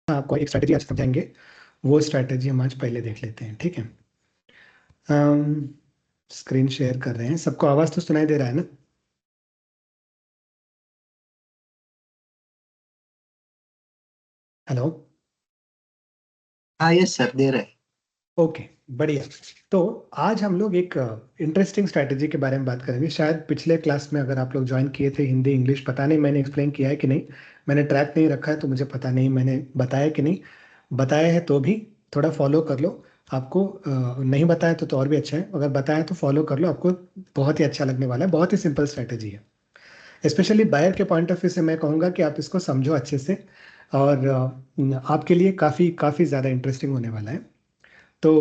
आपको एक स्ट्रैटेजी आज समझाएंगे, वो स्ट्रैटेजी हम आज पहले देख लेते हैं, ठीक है। स्क्रीन शेयर कर रहे हैं, सबको आवाज तो सुनाई दे रहा है ना? हेलो। हाँ, यस सर, दे रहे हैं। ओके, बढ़िया। तो आज हम लोग एक इंटरेस्टिंग स्ट्रैटेजी के बारे में बात करेंगे। शायद पिछले क्लास में अगर आप लोग ज्वाइन किए थे, हिंदी इंग्लिश, पता नहीं मैंने एक्सप्लेन किया है कि नहीं। मैंने ट्रैक नहीं रखा है तो मुझे पता नहीं मैंने बताया कि नहीं। बताया है तो भी थोड़ा फॉलो कर लो। आपको नहीं बताया तो और भी अच्छा है, अगर बताया तो फॉलो कर लो, आपको बहुत ही अच्छा लगने वाला है। बहुत ही सिंपल स्ट्रैटेजी है। स्पेशली बायर के पॉइंट ऑफ व्यू से मैं कहूँगा कि आप इसको समझो अच्छे से, और आपके लिए काफ़ी काफ़ी ज़्यादा इंटरेस्टिंग होने वाला है। तो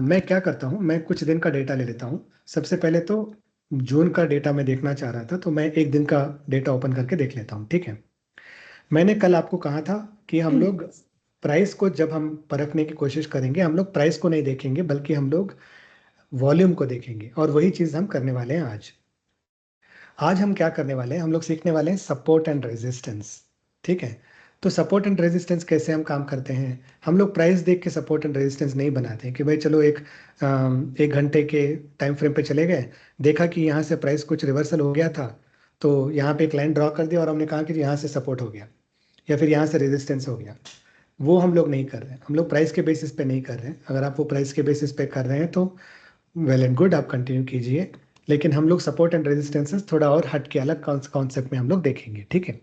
मैं क्या करता हूँ, मैं कुछ दिन का डेटा ले लेता हूँ। सबसे पहले तो जून का डेटा मैं देखना चाह रहा था, तो मैं एक दिन का डेटा ओपन करके देख लेता हूँ, ठीक है। मैंने कल आपको कहा था कि हम लोग प्राइस को जब हम परखने की कोशिश करेंगे, हम लोग प्राइस को नहीं देखेंगे बल्कि हम लोग वॉल्यूम को देखेंगे, और वही चीज़ हम करने वाले हैं आज। आज हम क्या करने वाले हैं, हम लोग सीखने वाले हैं सपोर्ट एंड रेजिस्टेंस, ठीक है। तो सपोर्ट एंड रेजिस्टेंस कैसे हम काम करते हैं। हम लोग प्राइस देख के सपोर्ट एंड रेजिस्टेंस नहीं बनाते हैं कि भाई चलो एक घंटे के टाइम फ्रेम पे चले गए, देखा कि यहाँ से प्राइस कुछ रिवर्सल हो गया था, तो यहाँ पे एक लाइन ड्रॉ कर दिया और हमने कहा कि यहाँ से सपोर्ट हो गया या फिर यहाँ से रेजिस्टेंस हो गया। वो हम लोग नहीं कर रहे हैं, हम लोग प्राइस के बेसिस पे नहीं कर रहे हैं। अगर आप वो प्राइस के बेसिस पे कर रहे हैं तो वेल एंड गुड, आप कंटिन्यू कीजिए। लेकिन हम लोग सपोर्ट एंड रेजिस्टेंसेस थोड़ा और हट के अलग कॉन्सेप्ट में हम लोग देखेंगे, ठीक है।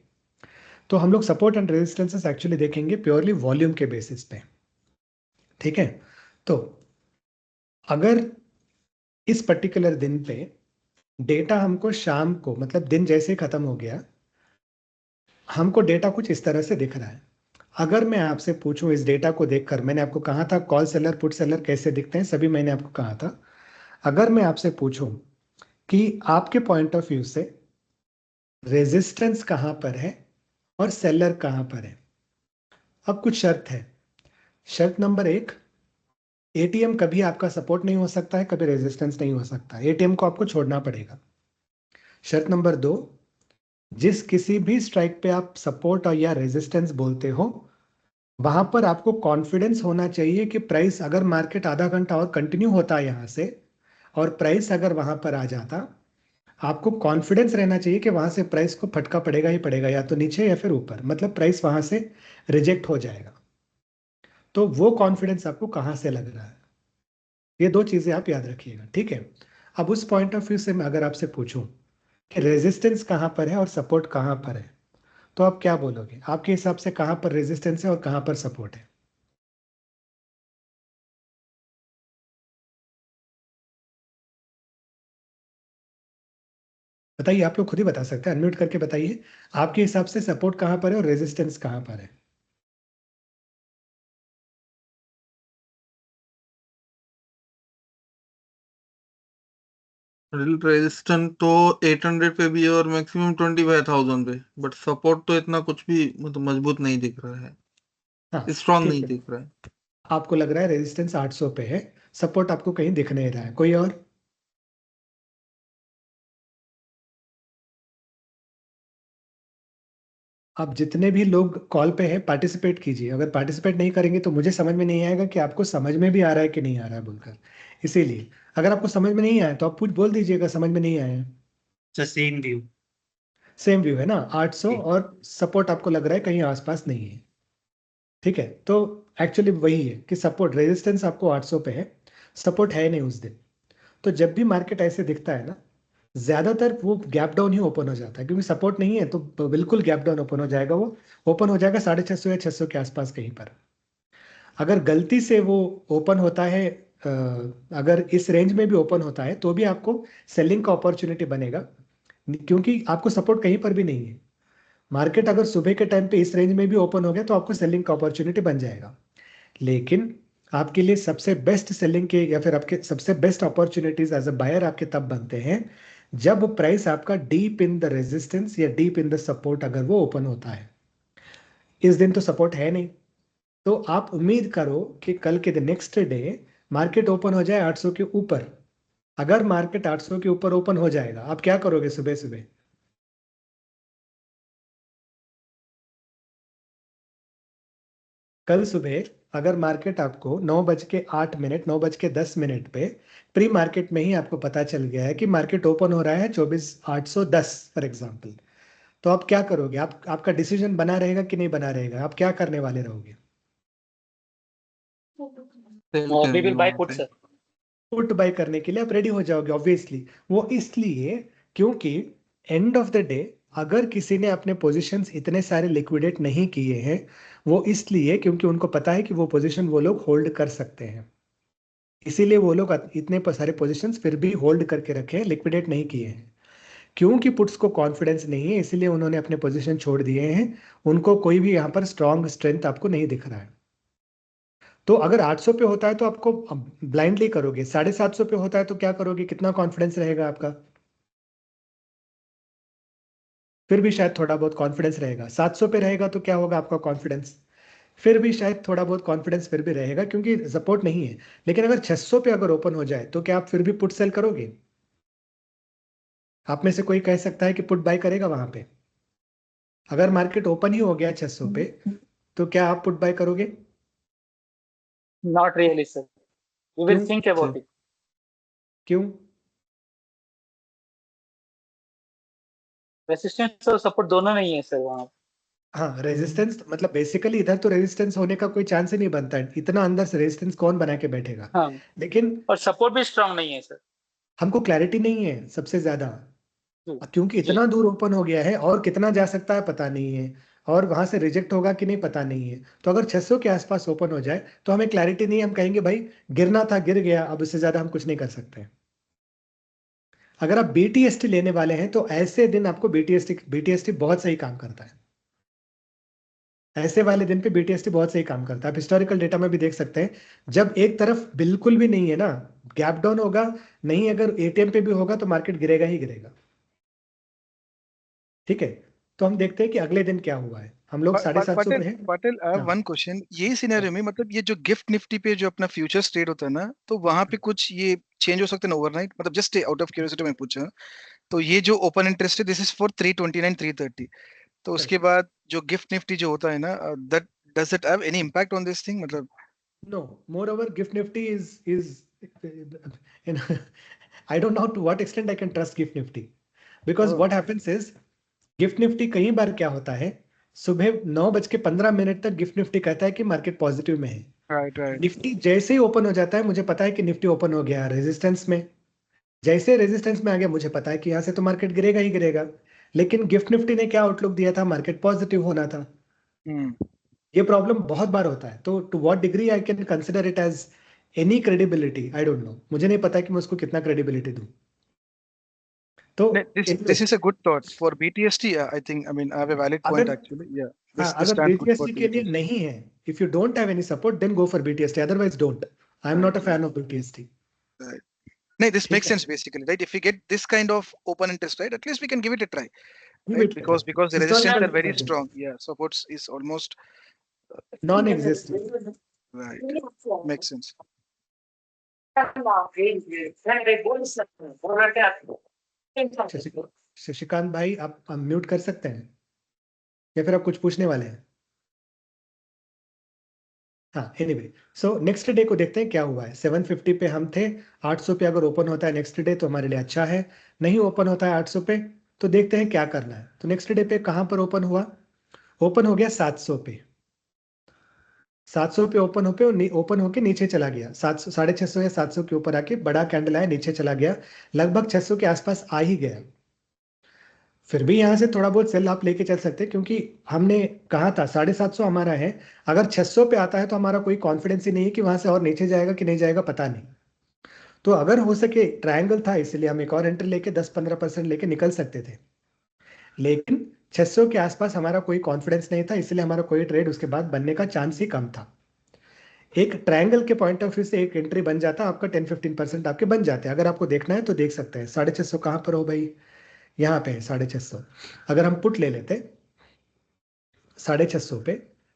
तो हम लोग सपोर्ट एंड रेजिस्टेंसेस एक्चुअली देखेंगे प्योरली वॉल्यूम के बेसिस पे, ठीक है। तो अगर इस पर्टिकुलर दिन पे डेटा हमको शाम को, मतलब दिन जैसे ही खत्म हो गया, हमको डेटा कुछ इस तरह से दिख रहा है। अगर मैं आपसे पूछूं इस डेटा को देखकर, मैंने आपको कहा था कॉल सेलर पुट सेलर कैसे दिखते हैं, सभी मैंने आपको कहा था। अगर मैं आपसे पूछूं कि आपके पॉइंट ऑफ व्यू से रेजिस्टेंस कहां पर है और सेलर कहां पर है, अब कुछ शर्त है। शर्त नंबर एक, एटीएम कभी आपका सपोर्ट नहीं हो सकता है, कभी रेजिस्टेंस नहीं हो सकता, एटीएम को आपको छोड़ना पड़ेगा। शर्त नंबर दो, जिस किसी भी स्ट्राइक पे आप सपोर्ट और या रेजिस्टेंस बोलते हो, वहां पर आपको कॉन्फिडेंस होना चाहिए कि प्राइस अगर मार्केट आधा घंटा और कंटिन्यू होता है यहां से, और प्राइस अगर वहां पर आ जाता, आपको कॉन्फिडेंस रहना चाहिए कि वहां से प्राइस को फटका पड़ेगा ही पड़ेगा, या तो नीचे या फिर ऊपर, मतलब प्राइस वहां से रिजेक्ट हो जाएगा। तो वो कॉन्फिडेंस आपको कहां से लग रहा है, ये दो चीजें आप याद रखिएगा, ठीक है। अब उस पॉइंट ऑफ व्यू से मैं अगर आपसे पूछूं कि रेजिस्टेंस कहां पर है और सपोर्ट कहां पर है, तो आप क्या बोलोगे, आपके हिसाब से कहां पर रेजिस्टेंस है और कहां पर सपोर्ट है? बताइए, आप लोग खुद ही बता सकते हैं, अनम्यूट करके बताइए। आपके हिसाब से सपोर्ट कहां पर है और रेजिस्टेंस कहां पर है? रेजिस्टेंट तो 800 पे भी है और मैक्सिमम 25,000 पे, बट सपोर्ट तो इतना कुछ भी मतलब मजबूत नहीं दिख रहा है, हाँ, स्ट्रांग ठीक नहीं है। दिख रहा है। आपको लग रहा है रेजिस्टेंस 800 पे है, सपोर्ट आपको कहीं दिख नहीं रहा है, कोई और? आप जितने भी लोग कॉल पे हैं पार्टिसिपेट कीजिए, अगर पार्टिसिपेट नहीं करेंगे तो मुझे समझ में नहीं आएगा कि आपको समझ में भी आ रहा है कि नहीं आ रहा है बोलकर। इसीलिए अगर आपको समझ में नहीं आया तो आप कुछ बोल दीजिएगा, समझ में नहीं आया। Same view. सेम व्यू है ना, 800, और सपोर्ट आपको लग रहा है कहीं आसपास नहीं है, ठीक है। तो एक्चुअली वही है कि सपोर्ट, रेजिस्टेंस आपको 800 पे है, सपोर्ट है नहीं उस दिन। तो जब भी मार्केट ऐसे दिखता है ना, ज्यादातर वो गैप डाउन ही ओपन हो जाता है, क्योंकि सपोर्ट नहीं है तो बिल्कुल गैप डाउन ओपन हो जाएगा। वो ओपन हो जाएगा 650 या 600 के आसपास कहीं पर। अगर गलती से वो ओपन होता है, अगर इस रेंज में भी ओपन होता है तो भी आपको सेलिंग का अपॉर्चुनिटी बनेगा, क्योंकि आपको सपोर्ट कहीं पर भी नहीं है। मार्केट अगर सुबह के टाइम पे इस रेंज में भी ओपन हो गया तो आपको सेलिंग का अपॉर्चुनिटी बन जाएगा। लेकिन आपके लिए सबसे बेस्ट सेलिंग के या फिर आपके सबसे best opportunities as a buyer आपके तब बनते हैं जब प्राइस आपका डीप इन द रेजिस्टेंस या डीप इन द सपोर्ट अगर वो ओपन होता है। इस दिन तो सपोर्ट है नहीं, तो आप उम्मीद करो कि कल के दिन नेक्स्ट डे मार्केट ओपन हो जाए 800 के ऊपर। अगर मार्केट 800 के ऊपर ओपन हो जाएगा, आप क्या करोगे सुबह सुबह? कल सुबह अगर मार्केट आपको 9:08, 9:10 पे प्री मार्केट में ही आपको पता चल गया है कि मार्केट ओपन हो रहा है 24,810 फॉर एग्जाम्पल, तो आप क्या करोगे? आपका डिसीजन बना रहेगा कि नहीं बना रहेगा? आप क्या करने वाले रहोगे? सेल We करेंगे will buy वहां put, पे। sir. पुट बाय करने के लिए आप रेडी हो जाओगे ऑब्वियसली। वो इसलिए क्योंकि एंड ऑफ द डे अगर किसी ने अपने पोजीशंस इतने सारे लिक्विडेट नहीं किए हैं, वो इसलिए क्योंकि उनको पता है कि वो पोजीशन वो लोग होल्ड कर सकते हैं, इसीलिए वो लोग इतने सारे पोजीशंस फिर भी होल्ड करके रखे हैं, लिक्विडेट नहीं किए हैं। क्योंकि पुट्स को कॉन्फिडेंस नहीं है इसलिए उन्होंने अपने पोजीशन छोड़ दिए हैं। उनको कोई भी यहाँ पर स्ट्रॉन्ग स्ट्रेंथ आपको नहीं दिख रहा है। तो अगर 800 पे होता है तो आपको ब्लाइंडली करोगे, 750 पे होता है तो क्या करोगे? कितना कॉन्फिडेंस रहेगा आपका? फिर भी शायद थोड़ा बहुत कॉन्फिडेंस रहेगा। 700 पे रहेगा तो क्या होगा आपका कॉन्फिडेंस? फिर भी शायद थोड़ा बहुत कॉन्फिडेंस फिर भी रहेगा क्योंकि सपोर्ट नहीं है। लेकिन अगर 600 पे अगर ओपन हो जाए तो क्या आप फिर भी पुट सेल करोगे? आप में से कोई कह सकता है कि पुट बाय करेगा वहां पे? अगर मार्केट ओपन ही हो गया 600 पे तो क्या आप पुट बाय करोगे? Not really, sir. We will क्यों? think about it. क्यों? Resistance और support दोनों नहीं है, sir, वहाँ. हाँ, रेजिस्टेंस मतलब बेसिकली इधर तो रेजिस्टेंस होने का कोई चांस ही नहीं बनता है, इतना अंदर से रेजिस्टेंस कौन बना के बैठेगा? हाँ. लेकिन और support भी strong नहीं है, sir. हमको क्लैरिटी नहीं है सबसे ज्यादा, जी. क्योंकि जी. इतना दूर ओपन हो गया है और कितना जा सकता है पता नहीं है, और वहां से रिजेक्ट होगा कि नहीं पता नहीं है। तो अगर 600 के आसपास ओपन हो जाए तो हमें क्लैरिटी नहीं है, हम कहेंगे भाई गिरना था गिर गया, अब इससे ज्यादा हम कुछ नहीं कर सकते। अगर आप बीटीएसटी लेने वाले हैं तो ऐसे दिन आपको बीटीएसटी बहुत सही काम करता है। ऐसे वाले दिन पे बीटीएसटी बहुत सही काम करता है। आप हिस्टोरिकल डेटा में भी देख सकते हैं, जब एक तरफ बिल्कुल भी नहीं है ना, गैप डाउन होगा नहीं, अगर एटीएम पे भी होगा तो मार्केट गिरेगा ही गिरेगा। ठीक है, तो हम देखते हैं कि अगले दिन क्या हुआ है। हम लोग 750 पटेल पे हैं। पटेल हाँ, वन क्वेश्चन, ये सिनेरियो में मतलब ये जो गिफ्ट निफ्टी पे जो अपना फ्यूचर ट्रेड होता है ना, तो वहां पे कुछ ये चेंज हो सकते हैं ओवरनाइट, मतलब जस्ट आउट ऑफ क्यूरियोसिटी मैं पूछा। तो ये जो ओपन इंटरेस्ट है दिस इज फॉर 329 330, तो उसके बाद जो गिफ्ट निफ्टी जो होता है ना, that does it have any impact on this thing मतलब? no, moreover gift nifty is in I don't know to what extent I can trust gift nifty, because what happens is gift Nifty कई बार क्या होता है, सुबह 9:15 तक gift Nifty कहता है कि मार्केट पॉजिटिव में है। Right right. निफ्टी जैसे ही ओपन हो जाता है मुझे पता है कि निफ्टी ओपन हो गया रेजिस्टेंस में, जैसे रेजिस्टेंस में आ गया मुझे पता है कि यहाँ से तो मार्केट गिरेगा ही गिरेगा। लेकिन गिफ्ट निफ्टी ने क्या आउटलुक दिया था? मार्केट पॉजिटिव होना था। ये प्रॉब्लम बहुत बार होता है। तो to what degree I can consider it as any credibility, I don't know, मुझे नहीं पता कि मैं उसको कितना क्रेडिबिलिटी दूं। तो This is a good thought for BTST. I think, I mean, I have a valid point अगर actually. Yeah, हाँ, this अगर stands good for बीटीएसटी के लिए BTST. नहीं है, if you don't have any support then go for BTST, otherwise don't. I am not a fan of BTST. Right. No, this ठीक makes है, sense basically, right? If we get this kind of open interest, right, at least we can give it a try, give right? It Because the resistance historical are very strong. Yeah, supports is almost non existing. right. Makes sense. Shashikant भाई आप mute कर सकते हैं या फिर आप कुछ पूछने वाले हैं? हाँ, एनीवे, सो नेक्स्ट डे को देखते हैं क्या हुआ है। 750 पे हम थे, 800 पे अगर ओपन होता है नेक्स्ट डे तो हमारे लिए अच्छा है, नहीं ओपन होता है 800 पे तो देखते हैं क्या करना है। तो नेक्स्ट डे पे कहाँ पर ओपन हुआ? ओपन हो गया 700 पे। 700 पे ओपन होके नीचे चला गया, 700 650 या 700 के ऊपर आके बड़ा कैंडल आया, नीचे चला गया, लगभग 600 के आसपास आ ही गया। फिर भी यहाँ से थोड़ा बहुत सेल आप लेके चल सकते हैं क्योंकि हमने कहा था 750 हमारा है। अगर 600 पे आता है तो हमारा कोई कॉन्फिडेंस ही नहीं है कि वहां से और नीचे जाएगा कि नहीं जाएगा, पता नहीं। तो अगर हो सके, ट्रायंगल था इसलिए हम एक और एंट्री लेके 10-15% लेके निकल सकते थे, लेकिन 600 के आसपास हमारा कोई कॉन्फिडेंस नहीं था, इसलिए हमारा कोई ट्रेड उसके बाद बनने का चांस ही कम था। एक ट्रायंगल के पॉइंट ऑफ व्यू से एक एंट्री बन जाता, आपका 10-15% आपके बन जाते हैं। अगर आपको देखना है तो देख सकते हैं 650 कहाँ पर हो भाई, यहाँ पे है 650। अगर हम पुट ले लेते 650 पे,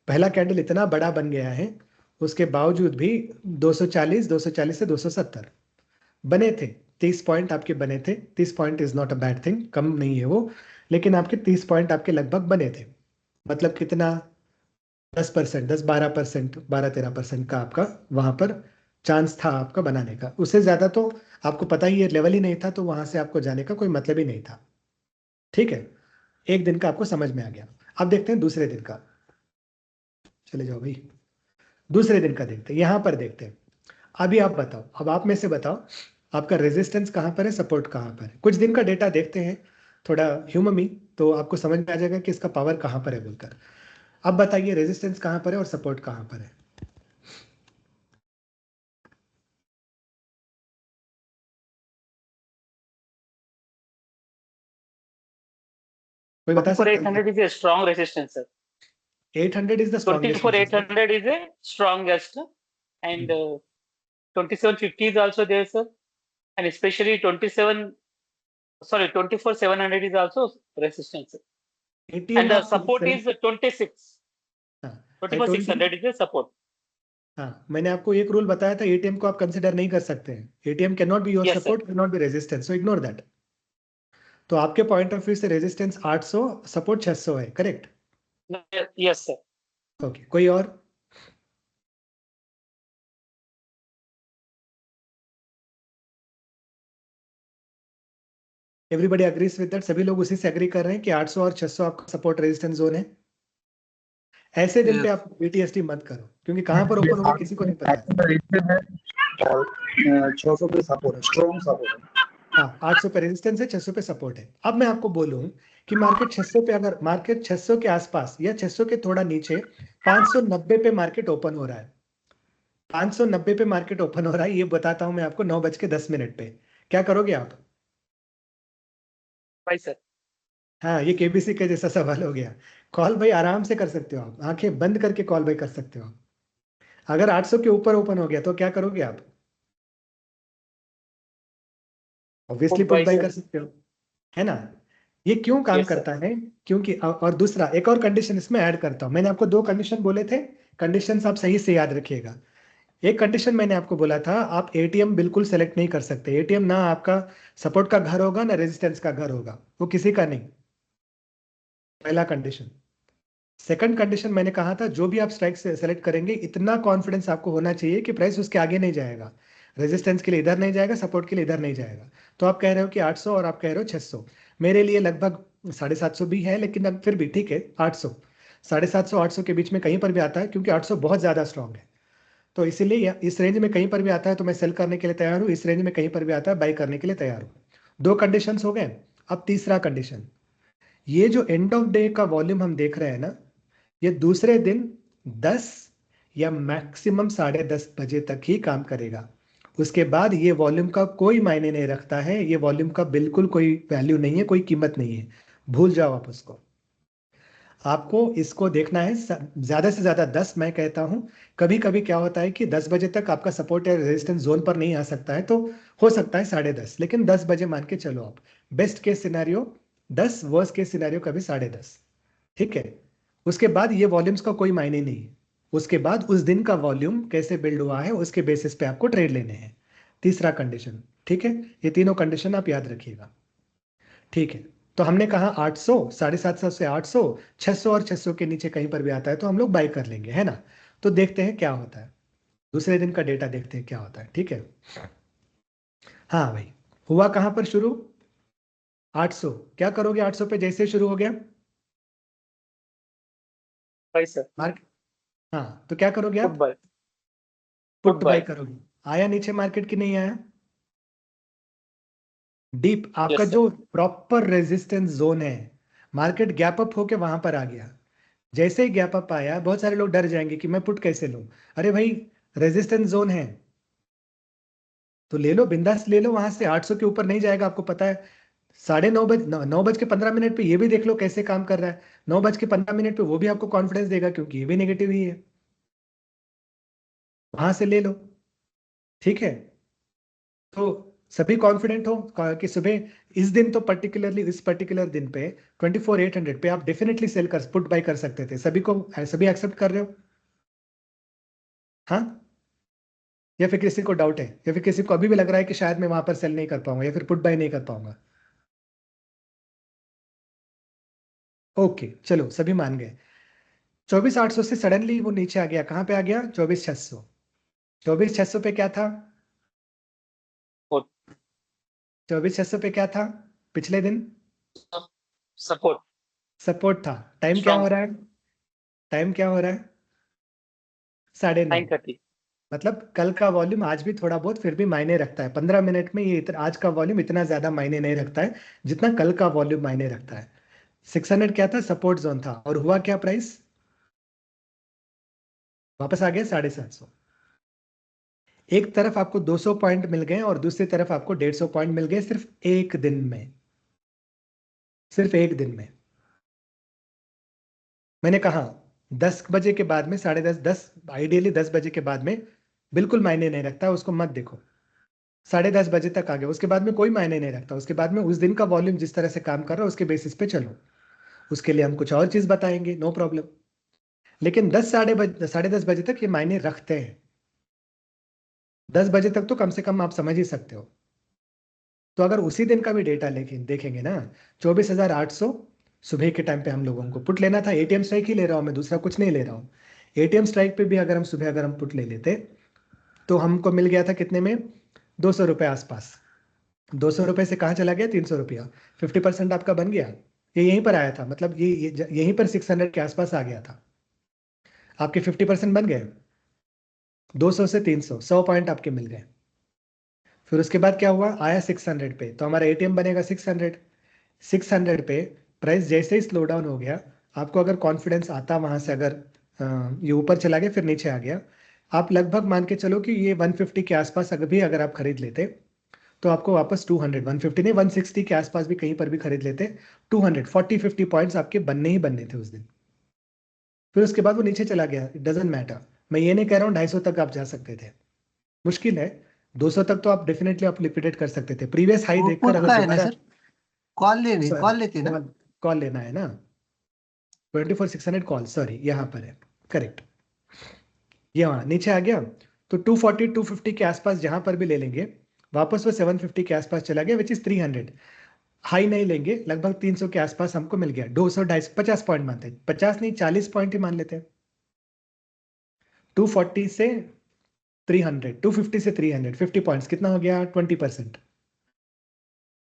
पहला कैंडल इतना बड़ा बन गया है, उसके बावजूद भी 240 से 270 बने थे। 30 पॉइंट आपके बने थे। 30 point is not a bad thing, कम नहीं है वो, लेकिन आपके 30 पॉइंट आपके लगभग बने थे। मतलब कितना? 10%, 10-12%, 12-13% का आपका वहां पर चांस था आपका बनाने का। उससे ज्यादा तो आपको पता ही है लेवल ही नहीं था, तो वहां से आपको जाने का कोई मतलब ही नहीं था। ठीक है, एक दिन का आपको समझ में आ गया। अब देखते हैं दूसरे दिन का। चले जाओ भाई, दूसरे दिन का देखते हैं, यहां पर देखते हैं। अभी आप बताओ, अब आप में से बताओ, आपका रेजिस्टेंस कहां पर है, सपोर्ट कहां पर है। कुछ दिन का डेटा देखते हैं, थोड़ा ह्यूमर मी, तो आपको समझ में आ जाएगा कि इसका पावर कहां पर है बोलकर। अब बताइए रेजिस्टेंस कहां पर है और सपोर्ट कहां पर है। कोई बता सकता है? 24,800 is a strong resistance, sir. 800 is the strongest resistance. 24,800 is a strongest, and 2750 is also there, sir. And especially 24,700 is also resistance, sir. ATM And the आपको support is 26. हाँ, I told you, 24,600 is the support. हाँ मैंने आपको एक rule बताया था, ATM को आप कंसिडर नहीं कर सकते हैं। ATM can not be your Yes, sir. Support, can not be resistance, so ignore that. तो आपके पॉइंट ऑफ व्यू से रेजिस्टेंस 800, सपोर्ट 600 है, करेक्ट? Yes, sir. ओके, कोई और? Everybody agrees with that? सभी लोग उसी से एग्री कर रहे हैं कि 800 और 600 आपका सपोर्ट रेजिस्टेंस जोन है। ऐसे दिन पे Yes. आप बीटीएसटी मत करो, क्योंकि कहां पर ओपन होगा किसी को नहीं पता है। 600 पे सपोर्ट है, स्ट्रॉन्ग सपोर्ट है। हाँ, 800 पे रेजिस्टेंस है, 600 पे सपोर्ट है। अब मैं आपको बोलूं कि मार्केट 600 पे, अगर मार्केट 600 के आसपास या 600 के थोड़ा नीचे 590 पे मार्केट ओपन हो रहा है, 590 पे मार्केट ओपन हो रहा है, ये बताता हूं मैं आपको 9:10 पे, क्या करोगे आप? Bye, sir. हाँ, ये केबीसी के जैसा सवाल हो गया। कॉल भाई आराम से कर सकते हो आप, आंखें बंद करके कॉल भाई कर सकते हो। अगर 800 के ऊपर ओपन हो गया तो क्या करोगे आप? Obviously Put put buy, buy sir. कर सकते हो, है ना? ये क्यों काम Yes, sir. करता है? क्योंकि और दूसरा एक और कंडीशन इसमें ऐड करता हूं। मैंने आपको 2 कंडीशन बोले थे, कंडीशंस आप सही से याद रखिएगा। एक कंडीशन मैंने आपको बोला था, आप एटीएम बिल्कुल सेलेक्ट नहीं कर सकते। एटीएम ना आपका सपोर्ट का घर होगा ना रेजिस्टेंस का घर होगा, वो किसी का नहीं। पहला कंडीशन। सेकंड कंडीशन मैंने कहा था, जो भी आप स्ट्राइक से सेलेक्ट करेंगे, इतना कॉन्फिडेंस आपको होना चाहिए कि प्राइस उसके आगे नहीं जाएगा, रेजिस्टेंस के लिए इधर नहीं जाएगा, सपोर्ट के लिए इधर नहीं जाएगा। तो आप कह रहे हो कि 800 और आप कह रहे हो 600, मेरे लिए लगभग 750 भी है, लेकिन अब फिर भी ठीक है। 800, 750, 800 के बीच में कहीं पर भी आता है, क्योंकि 800 बहुत ज्यादा स्ट्रांग है। तो इसीलिए इस रेंज में कहीं पर भी आता है तो मैं सेल करने के लिए तैयार हूँ, इस रेंज में कहीं पर भी आता है बाई करने के लिए तैयार हूँ। 2 कंडीशन हो गए। अब तीसरा कंडीशन, ये जो एंड ऑफ डे का वॉल्यूम हम देख रहे हैं ना, ये दूसरे दिन 10 या मैक्सिमम 10:30 बजे तक ही काम करेगा। उसके बाद ये वॉल्यूम का कोई मायने नहीं रखता है, ये वॉल्यूम का बिल्कुल कोई वैल्यू नहीं है, कोई कीमत नहीं है, भूल जाओ आप उसको। आपको इसको देखना है ज्यादा से ज्यादा 10, मैं कहता हूं। कभी कभी क्या होता है कि 10 बजे तक आपका सपोर्ट या रेजिस्टेंस जोन पर नहीं आ सकता है, तो हो सकता है 10:30, लेकिन 10 बजे मान के चलो आप। Best case scenario 10, worst case scenario कभी 10:30। ठीक है, उसके बाद ये वॉल्यूम्स का कोई मायने नहीं है। उसके बाद उस दिन का वॉल्यूम कैसे बिल्ड हुआ है उसके बेसिस पे आपको ट्रेड लेने हैं। तीसरा कंडीशन, ठीक है? ये तीनों कंडीशन आप याद रखिएगा। ठीक है, तो हमने कहा 800, 750 से 800, 600 और 600 के नीचे कहीं पर भी आता है तो हम लोग बाई कर लेंगे, है ना? तो देखते हैं क्या होता है, दूसरे दिन का डेटा देखते हैं क्या होता है। ठीक है, हाँ भाई, हुआ कहां पर शुरू? 800। क्या करोगे 800 पे जैसे शुरू हो गया Bye, sir. मार्केट? हाँ, तो क्या करोगे Put आप? buy. Put Put buy buy. करोगे। आया नीचे मार्केट की नहीं आया? डीप आपका Yes, sir. जो प्रॉपर रेजिस्टेंस जोन है, मार्केट गैप अप होके वहां पर आ गया। जैसे ही गैप अप आया, बहुत सारे लोग डर जाएंगे कि मैं पुट कैसे लूं। अरे भाई, रेजिस्टेंस जोन है तो ले लो, बिंदास ले लो, वहां से 800 के ऊपर नहीं जाएगा, आपको पता है। 9:30 9:15 पे ये भी देख लो कैसे काम कर रहा है। 9:15 पे वो भी आपको कॉन्फिडेंस देगा, क्योंकि ये भी नेगेटिव ही है, वहां से ले लो। ठीक है, तो सभी कॉन्फिडेंट हो कि सुबह इस दिन तो पर्टिकुलरली इस पर्टिकुलर दिन पे 24,800 पे आप डेफिनेटली सेल कर पुट बाय कर सकते थे। सभी एक्सेप्ट कर रहे हो? हाँ, या फिर किसी को डाउट है, या फिर किसी को अभी भी लग रहा है कि शायद मैं वहां पर सेल नहीं कर पाऊंगा या फिर पुट बाय नहीं कर पाऊंगा? ओके, चलो सभी मान गए। 24,800 से सडनली वो नीचे आ गया, कहाँ पे आ गया? 24,600। 24,600 पे क्या था? 24,600 पे क्या था पिछले दिन? सपोर्ट सपोर्ट था। टाइम क्या स्ट्रॉन्ग हो रहा है? टाइम क्या हो रहा है? 9:30। 9:30। मतलब कल का वॉल्यूम आज भी थोड़ा बहुत फिर भी मायने रखता है। 15 मिनट में ये आज का वॉल्यूम इतना ज्यादा मायने नहीं रखता है जितना कल का वॉल्यूम मायने रखता है। 600 क्या था? सपोर्ट जोन था। और हुआ क्या? प्राइस वापस आ गया 750। एक तरफ आपको 200 पॉइंट मिल गए और दूसरी तरफ आपको 150 पॉइंट मिल गए सिर्फ एक दिन में। सिर्फ एक दिन में। मैंने कहा 10 बजे के बाद में, 10:30, 10 आइडियली 10 बजे के बाद में बिल्कुल मायने नहीं रखता, उसको मत देखो। 10:30 बजे तक आ गया, उसके बाद में कोई मायने नहीं रखता। उसके बाद में उस दिन का वॉल्यूम जिस तरह से काम कर रहा है उसके बेसिस पे चलो। उसके लिए हम कुछ और चीज बताएंगे, नो प्रॉब्लम। लेकिन 10 बजे तक ये मायने रखते हैं। 10 बजे तक तो कम से कम आप समझ ही सकते हो। तो अगर उसी दिन का भी डेटा देखेंगे ना, 24,800 सुबह के टाइम पे हम लोगों को पुट लेना था। एटीएम स्ट्राइक ही ले रहा हूं मैं, दूसरा कुछ नहीं ले रहा हूं। एटीएम स्ट्राइक पे भी अगर हम सुबह अगर हम पुट ले लेते तो हमको मिल गया था कितने में? 200 रुपये आसपास। 200 रुपये से कहाँ चला गया? 300 रुपया। 50% आपका बन गया। ये यहीं पर आया था, मतलब यहीं पर 600 के आसपास आ गया था। आपके 50% बन गए। 200 से 300, 100 पॉइंट आपके मिल गए। फिर उसके बाद क्या हुआ? आया 600 पे, तो हमारा एटीएम बनेगा 600। 600 पे प्राइस जैसे ही स्लो डाउन हो गया, आपको अगर कॉन्फिडेंस आता वहां से, अगर ये ऊपर चला गया फिर नीचे आ गया, आप लगभग मान के चलो कि ये 150 के आसपास अगर आप खरीद लेते तो आपको वापस 200, 150 नहीं 160 के आसपास भी कहीं पर भी खरीद लेते, 240-50 पॉइंट्स आपके बनने ही बनने थे उस दिन। फिर उसके बाद वो नीचे चला गया, इट डजेंट मैटर। मैं ये नहीं कह रहा हूँ 250 तक आप जा सकते थे, मुश्किल है। 200 तक तो आप डेफिनेटली आप लिक्विडेट कर सकते थे, प्रीवियस हाई वो देखकर पुट अगर का है ना दोबारा। सर? कॉल लेते ना? कॉल लेना है ना? 24,600 कॉल, सॉरी यहाँ पर है, करेक्ट। ये वहाँ नीचे आ गया तो 240 250 के आसपास जहां पर भी ले लेंगे, वापस वो 750 के आसपास चला गया, विच इज 300। हाई नहीं लेंगे, लगभग 300 के आसपास हमको मिल गया। 200 250 50 पॉइंट मानते हैं, 50 नहीं 40 पॉइंट ही मान लेते हैं। 240 से 300, 250 से 300, 50 पॉइंट्स कितना हो गया? 20%।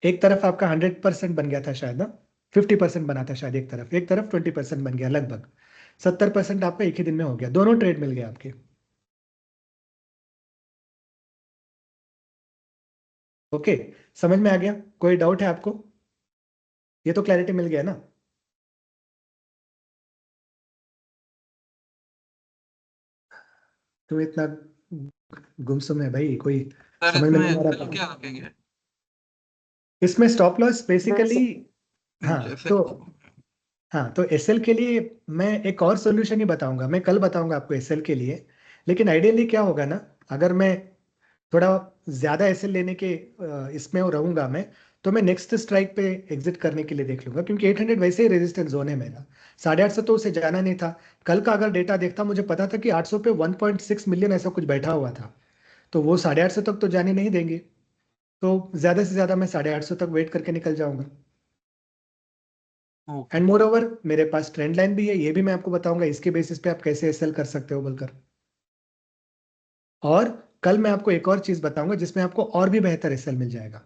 एक तरफ आपका 100% बन गया था शायद ना, 50% बना था शायद। एक तरफ 20% बन गया, लगभग 70% आपका एक ही दिन में हो गया। दोनों ट्रेड मिल गए आपके। ओके, समझ में आ गया? कोई डाउट है आपको? ये तो क्लैरिटी मिल गया ना? तुम इतना गुमसुम है भाई, कोई सर समझ में इसमें नहीं आ रहा SL था। क्या रखेंगे? इसमें स्टॉप लॉस बेसिकली, हाँ SL तो एसएल के लिए मैं एक और सोल्यूशन ही बताऊंगा, मैं कल बताऊंगा आपको एसएल के लिए। लेकिन आइडियली क्या होगा ना, अगर मैं थोड़ा ज्यादा एसएल लेने के इसमें रहूंगा मैं, तो मैं नेक्स्ट स्ट्राइक पे एग्जिट करने के लिए देख लूंगा, क्योंकि 800 वैसे ही रेजिस्टेंस जोन है मेरा। 850 तो उसे जाना नहीं था। कल का अगर डेटा देखता मुझे पता था कि 800 पे 1.6 मिलियन ऐसा कुछ बैठा हुआ था, तो वो 850 तक तो जाने नहीं देंगे। तो ज्यादा से ज्यादा मैं 850 तक वेट करके निकल जाऊंगा। ओके। एंड मोर ओवर मेरे पास ट्रेंड लाइन भी है, ये भी मैं आपको बताऊंगा इसके बेसिस पे आप कैसे एसएल कर सकते हो बोलकर। और कल मैं आपको एक और चीज बताऊंगा जिसमें आपको और भी बेहतर एसएल मिल जाएगा।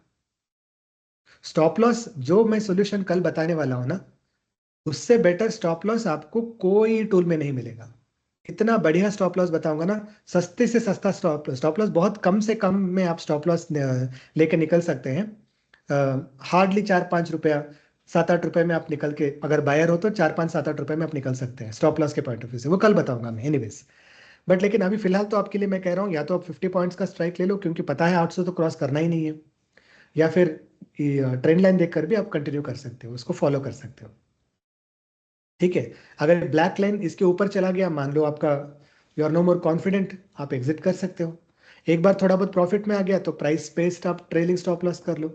स्टॉप लॉस जो मैं सॉल्यूशन कल बताने वाला हूं ना, उससे बेटर स्टॉप लॉस आपको कोई टूल में नहीं मिलेगा। इतना बढ़िया स्टॉप लॉस बताऊंगा ना, सस्ते से सस्ता स्टॉप लॉस, बहुत कम से कम में आप स्टॉप लॉस लेके निकल सकते हैं। हार्डली 4-5 रुपया, 7-8 रुपए में आप निकल के, अगर बायर हो तो 4-5-7-8 रुपए में आप निकल सकते हैं स्टॉप लॉस के पॉइंट ऑफ व्यू से। वो कल बताऊंगा मैं एनीवेज। बट लेकिन अभी फिलहाल तो आपके लिए मैं कह रहा हूँ, या तो आप 50 पॉइंट्स का स्ट्राइक ले लो, क्योंकि पता है 800 तो क्रॉस करना ही नहीं है। या फिर ट्रेंड लाइन देखकर भी आप कंटिन्यू कर सकते हो, उसको फॉलो कर सकते हो। ठीक है, अगर ब्लैक लाइन इसके ऊपर चला गया, मान लो आपका you are no more confident, आप एग्जिट कर सकते हो। एक बार थोड़ा बहुत प्रॉफिट में आ गया तो प्राइस बेस्ड आप ट्रेलिंग स्टॉप लॉस कर लो,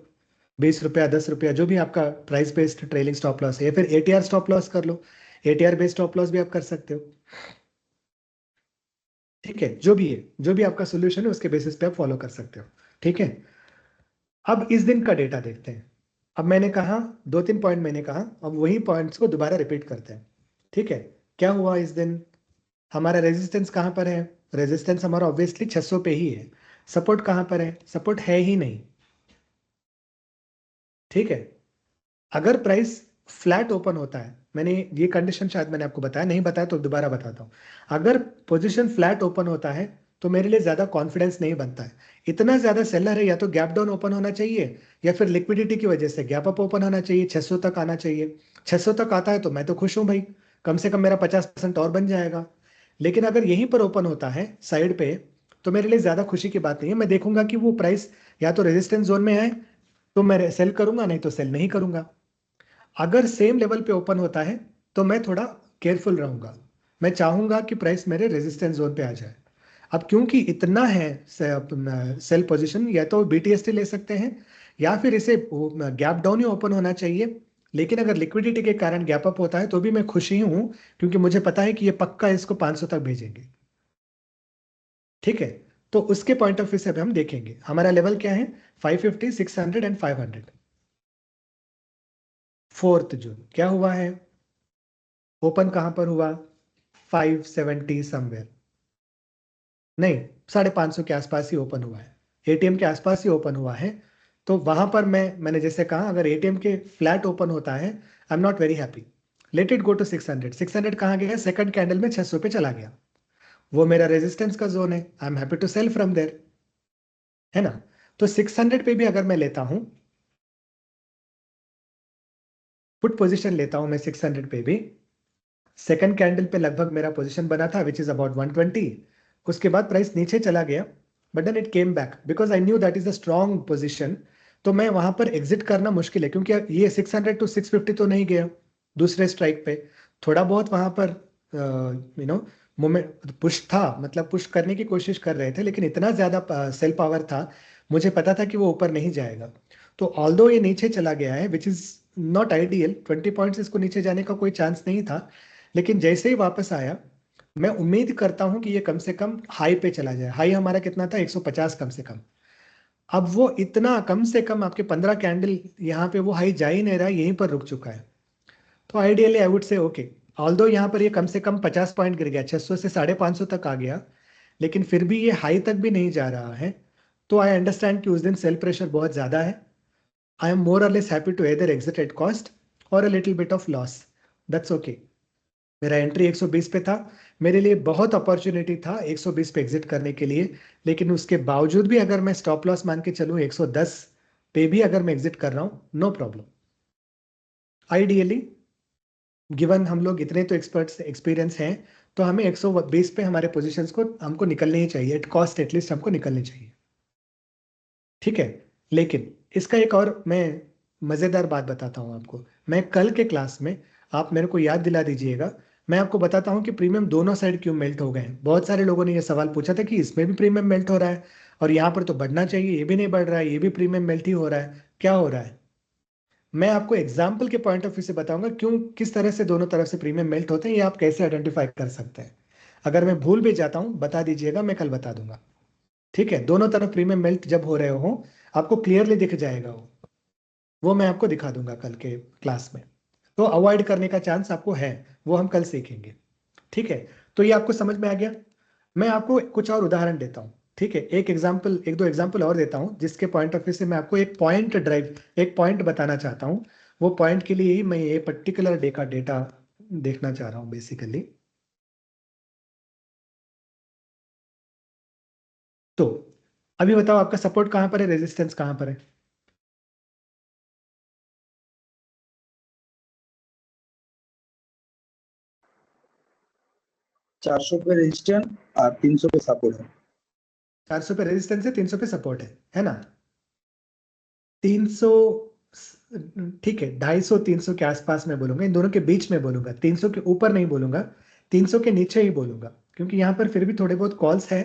20 रुपया 10 रुपया जो भी आपका price based trailing stop loss है, या फिर एटीआर स्टॉप लॉस कर लो। एटीआर बेस्ड स्टॉप लॉस भी आप कर सकते हो। ठीक है, जो भी है, जो भी आपका सोल्यूशन है उसके बेसिस पे आप फॉलो कर सकते हो। ठीक है, अब इस दिन का डेटा देखते हैं। अब मैंने कहा 2-3 पॉइंट मैंने कहा, अब वही पॉइंट्स को दोबारा रिपीट करते हैं। ठीक है, क्या हुआ इस दिन? हमारा रेजिस्टेंस कहाँ पर है? रेजिस्टेंस हमारा ऑब्वियसली 600 पे ही है। सपोर्ट कहाँ पर है? सपोर्ट है ही नहीं। ठीक है, अगर प्राइस फ्लैट ओपन होता है, मैंने ये कंडीशन शायद मैंने आपको बताया, नहीं बताया तो दोबारा बताता हूँ। अगर पोजीशन फ्लैट ओपन होता है तो मेरे लिए ज्यादा कॉन्फिडेंस नहीं बनता है। इतना ज्यादा सेलर है, या तो गैप डाउन ओपन होना चाहिए या फिर लिक्विडिटी की वजह से गैप अप ओपन होना चाहिए, 600 तक आना चाहिए। 600 तक आता है तो मैं तो खुश हूं भाई, कम से कम मेरा 50% और बन जाएगा। लेकिन अगर यहीं पर ओपन होता है साइड पे, तो मेरे लिए ज्यादा खुशी की बात नहीं है। मैं देखूंगा कि वो प्राइस या तो रेजिस्टेंस जोन में है तो मैं सेल करूंगा, नहीं तो सेल नहीं करूंगा। अगर सेम लेवल पे ओपन होता है तो मैं थोड़ा केयरफुल रहूंगा। मैं चाहूंगा कि प्राइस मेरे रेजिस्टेंस जोन पे आ जाए। अब क्योंकि इतना है सेल पोजीशन, या तो बीटीएसटी ले सकते हैं या फिर इसे गैप डाउन ही ओपन होना चाहिए। लेकिन अगर लिक्विडिटी के कारण गैप अप होता है तो भी मैं खुश ही हूं, क्योंकि मुझे पता है कि ये पक्का इसको 500 तक भेजेंगे। ठीक है, तो उसके पॉइंट ऑफ व्यू से अब हम देखेंगे हमारा लेवल क्या है। 550, 600 एंड 500। 4 जून क्या हुआ है? ओपन कहां पर हुआ? 570 समवेयर, नहीं 550 के आसपास ही ओपन हुआ है। एटीएम के आसपास ही ओपन हुआ है। तो वहां पर मैंने जैसे कहा, अगर एटीएम के फ्लैट ओपन होता है, I am not very happy. Let it go to 600। 600 कहाँ गया? सेकंड कैंडल में 600 पे चला गया। वो मेरा रेजिस्टेंस का जोन है, I am happy to sell from there, है ना? तो 600 पे भी अगर मैं लेता हूं, पुट पोजीशन लेता हूं मैं 600 पे भी, सेकंड कैंडल पे लगभग मेरा पोजीशन बना था विच इज अबाउट 120। उसके बाद प्राइस नीचे चला गया, but then it came back because I knew that is a strong position. तो मैं वहां पर एग्जिट करना मुश्किल है, क्योंकि ये 600 टू 650 तो नहीं गया दूसरे स्ट्राइक पे। थोड़ा बहुत वहां पर मोमेंट पुश था, मतलब पुश करने की कोशिश कर रहे थे, लेकिन इतना ज्यादा सेल पावर था, मुझे पता था कि वो ऊपर नहीं जाएगा। तो ऑल्दो ये नीचे चला गया है which is not ideal, 20 points इसको नीचे जाने का कोई चांस नहीं था। लेकिन जैसे ही वापस आया, मैं उम्मीद करता हूं कि ये कम से कम हाई पे चला जाए। हाई हमारा कितना था? 150 कम से कम। अब वो इतना कम से कम आपके 15 कैंडल यहाँ पे वो हाई जा ही नहीं रहा है, यहीं पर रुक चुका है। तो ideally I would say okay, although यहाँ पर ये कम से कम 50 पॉइंट गिर गया, 600 से 550 तक आ गया, लेकिन फिर भी ये हाई तक भी नहीं जा रहा है। तो आई अंडरस्टैंड कि उस दिन सेल प्रेशर बहुत ज्यादा है। I am more or less happy to either exit at cost or a little bit of loss, that's okay. मेरा एंट्री 120 पे था, मेरे लिए बहुत अपॉर्चुनिटी था 120 पे एग्जिट करने के लिए। लेकिन उसके बावजूद भी अगर मैं स्टॉप लॉस मान के चलूँ 110 पे भी अगर मैं एग्जिट कर रहा हूँ, नो प्रॉब्लम। आइडियली गिवन हम लोग इतने तो एक्सपर्ट्स एक्सपीरियंस हैं, तो हमें 120 पे हमारे पोजीशंस को हमको निकलने ही चाहिए, एट कॉस्ट एटलीस्ट हमको निकलनी चाहिए। ठीक है, लेकिन इसका एक और मैं मजेदार बात बताता हूं आपको। मैं कल के क्लास में, आप मेरे को याद दिला दीजिएगा, मैं आपको बताता हूं कि प्रीमियम दोनों साइड क्यों मेल्ट हो गए हैं। बहुत सारे लोगों ने यह सवाल पूछा था कि इसमें भी प्रीमियम मेल्ट हो रहा है और यहाँ पर तो बढ़ना चाहिए, ये भी नहीं बढ़ रहा है, ये भी प्रीमियम मेल्ट ही हो रहा है, क्या हो रहा है? मैं आपको एग्जाम्पल के पॉइंट ऑफ व्यू से बताऊंगा क्यों, किस तरह से दोनों तरफ से प्रीमियम मेल्ट होते हैं, ये आप कैसे आइडेंटिफाई कर सकते हैं। अगर मैं भूल भी जाता हूं बता दीजिएगा, मैं कल बता दूंगा। ठीक है, दोनों तरफ प्रीमियम मेल्ट जब हो रहे हो आपको क्लियरली दिख जाएगा वो मैं आपको दिखा दूंगा कल के क्लास में। तो अवॉइड करने का चांस आपको है, वो हम कल सीखेंगे। ठीक है, तो ये आपको समझ में आ गया। मैं आपको कुछ और उदाहरण देता हूँ। ठीक है, एक दो एग्जाम्पल और देता हूँ, जिसके पॉइंट ऑफ व्यू से मैं आपको एक पॉइंट बताना चाहता हूँ। वो पॉइंट के लिए ही मैं ये पर्टिकुलर डे का डेटा देखना चाह रहा हूँ बेसिकली। तो अभी बताओ, आपका सपोर्ट कहां पर है, रेजिस्टेंस कहां पर है? 400 पे रेजिस्टेंस और 300 पे सपोर्ट है। 400 पे रेजिस्टेंस है, 300 पे सपोर्ट है ना? 300, ठीक है, 250 300 के आसपास में बोलूंगा, इन दोनों के बीच में बोलूंगा, 300 के ऊपर नहीं बोलूंगा, 300 के नीचे ही बोलूंगा, क्योंकि यहाँ पर फिर भी थोड़े बहुत कॉल्स है,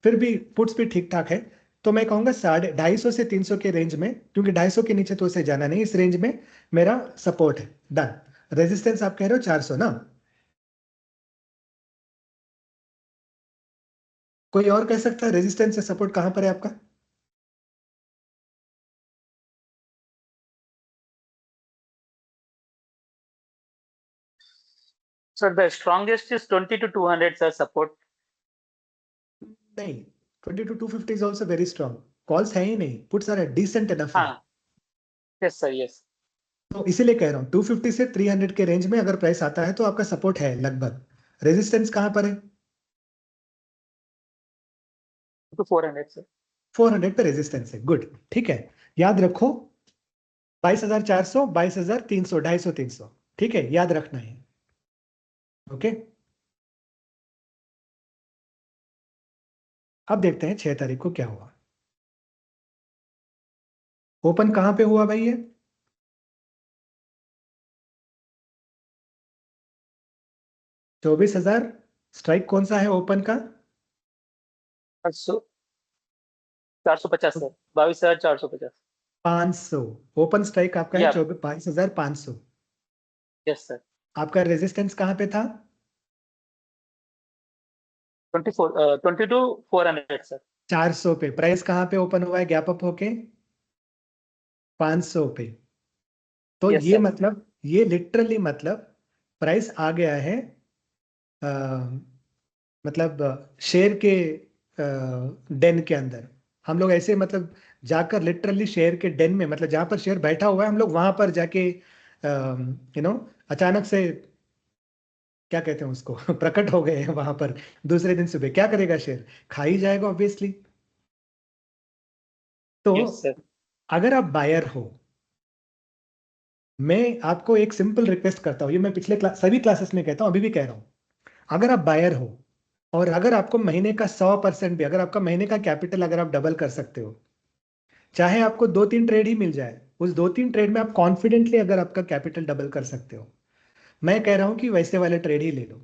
फिर भी पुट्स भी ठीक ठाक है। तो मैं कहूंगा 250 से 300 के रेंज में, क्योंकि 250 के नीचे तो उसे जाना नहीं, इस रेंज में मेरा सपोर्ट है। डन। रेजिस्टेंस आप कह रहे हो 400 ना? कोई और कह सकता है रेजिस्टेंस या सपोर्ट कहां पर है आपका? Sir, the strongest is 20 to 200, sir, support. नहीं, 20 to 250 is also very strong. Calls है ही नहीं, puts are decent enough है. हाँ, yes sir, yes. तो इसीलिए कह रहा हूँ 250 से 300 के रेंज में अगर प्राइस आता है तो आपका सपोर्ट है लगभग. रेजिस्टेंस कहाँ पर है? To 400, sir. 400 पे रेजिस्टेंस है. गुड, ठीक है. याद रखो 22,400, 22,300, 250, 300. ठीक है, याद रखना है. ओके, अब देखते हैं 6 तारीख को क्या हुआ. ओपन कहां पे हुआ भाई? ये 24,000. स्ट्राइक कौन सा है ओपन का? 450, सर. 22,450. 500. ओपन स्ट्राइक आपका है Yeah. 22,500. Yes sir. आपका रेजिस्टेंस कहां पे था? 20 to 400, sir. 400 पे. प्राइस कहां पे ओपन हुआ है गैप अप होके? 500 पे. तो Yes, ये sir. मतलब, ये लिटरली मतलब प्राइस आ गया है मतलब शेयर के डेन के अंदर. हम लोग ऐसे मतलब जाकर लिटरली शेयर के डेन में, मतलब जहां पर शेयर बैठा हुआ है हम लोग वहां पर जाके अचानक से क्या कहते हैं उसको प्रकट हो गए हैं वहां पर. दूसरे दिन सुबह क्या करेगा शेयर? खा ही जाएगा ऑब्वियसली. तो Yes sir. अगर आप बायर हो, मैं आपको एक सिंपल रिक्वेस्ट करता हूँ, ये मैं पिछले सभी क्लासेस में कहता हूँ, अभी भी कह रहा हूँ. अगर आप बायर हो और अगर आपको महीने का 100% भी, अगर आपका महीने का कैपिटल अगर आप डबल कर सकते हो, चाहे आपको 2-3 ट्रेड ही मिल जाए, उस 2-3 ट्रेड में आप कॉन्फिडेंटली अगर आपका कैपिटल डबल कर सकते हो, मैं कह रहा हूं कि वैसे वाले ट्रेड ही ले लो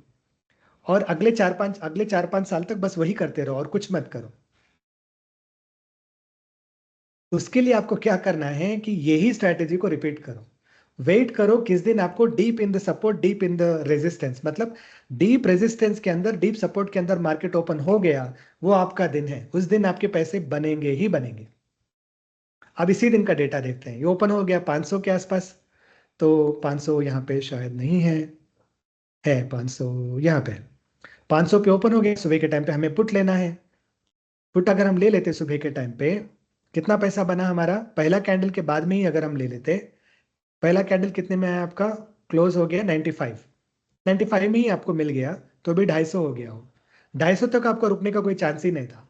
और अगले 4-5 साल तक बस वही करते रहो और कुछ मत करो. उसके लिए आपको क्या करना है कि यही स्ट्रैटेजी को रिपीट करो. वेट करो किस दिन आपको deep in the support, deep in the resistance, मतलब डीप रेजिस्टेंस के अंदर, डीप सपोर्ट के अंदर मार्केट ओपन हो गया, वो आपका दिन है. उस दिन आपके पैसे बनेंगे ही बनेंगे. अब इसी दिन का डेटा देखते हैं. ये ओपन हो गया 500 के आसपास, तो 500 यहाँ पे शायद नहीं है, 500 यहाँ पे. 500 पे ओपन हो गया. सुबह के टाइम पे हमें पुट लेना है. पुट अगर हम ले लेते सुबह के टाइम पे, कितना पैसा बना हमारा? पहला कैंडल के बाद में ही अगर हम ले लेते, पहला कैंडल कितने में आया आपका? क्लोज हो गया 95 में ही आपको मिल गया, तो भी 250 हो गया हो. 250 तक आपको रुकने का कोई चांस ही नहीं था.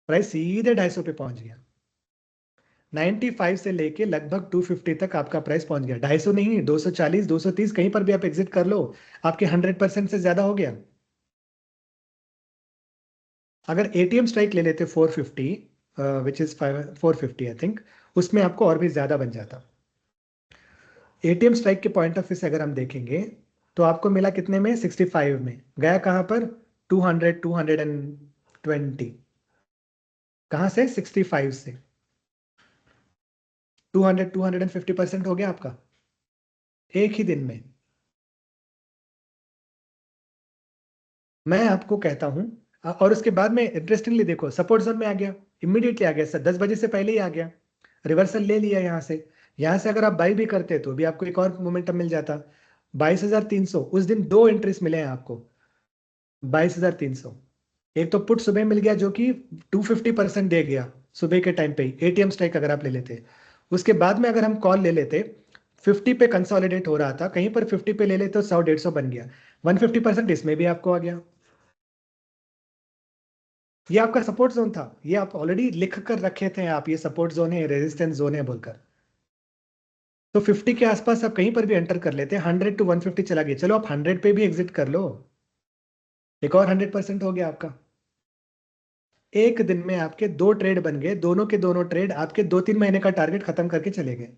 प्राइस सीधे 250 पे पहुंच गया. 95 से लेके लगभग 250 तक आपका प्राइस पहुंच गया. 250 नहीं, 240, 230 कहीं पर भी आप एग्जिट कर लो, आपके 100% से ज्यादा हो गया. अगर एटीएम स्ट्राइक ले लेते 450, विच इज 450 आई थिंक, उसमें आपको और भी ज्यादा बन जाता. एटीएम स्ट्राइक के पॉइंट ऑफ व्यू से अगर हम देखेंगे तो आपको मिला कितने में? 65 में. गया कहां पर? 200, 220. कहां से? 65 से. 200, 250% हो गया आपका एक ही दिन में. मैं आपको कहता हूं, और उसके बाद में इंटरेस्टिंगली देखो, सपोर्ट जोन में आ गया, इमीडिएटली आ गया सर, 10 बजे से पहले ही आ गया. रिवर्सल ले लिया यहाँ से. यहाँ से अगर आप बाई भी करते तो भी आपको एक और मोमेंटम मिल जाता. 22,300. उस दिन 2 एंट्रीज मिले हैं आपको. 22,300. एक तो पुट सुबह मिल गया जो कि 250% दे गया सुबह के टाइम पे ही, एटीएम स्ट्राइक अगर आप ले लेते. उसके बाद में अगर हम कॉल ले लेते, 50 पे कंसोलिडेट हो रहा था, कहीं पर 50 पे ले लेते तो 100-150 बन गया. 150% इसमें भी आपको आ गया. ये आपका सपोर्ट जोन था, ये आप ऑलरेडी लिख कर रखे थे आप, ये सपोर्ट जोन है, रेजिस्टेंस जोन है बोलकर. तो 50 के आसपास आप कहीं पर भी एंटर कर लेते. 100 to 150 चला गया, चलो आप 100 पे भी एग्जिट कर लो, एक और 100% हो गया आपका. एक दिन में आपके 2 ट्रेड बन गए, दोनों के दोनों ट्रेड आपके 2-3 महीने का टारगेट खत्म करके चले गए.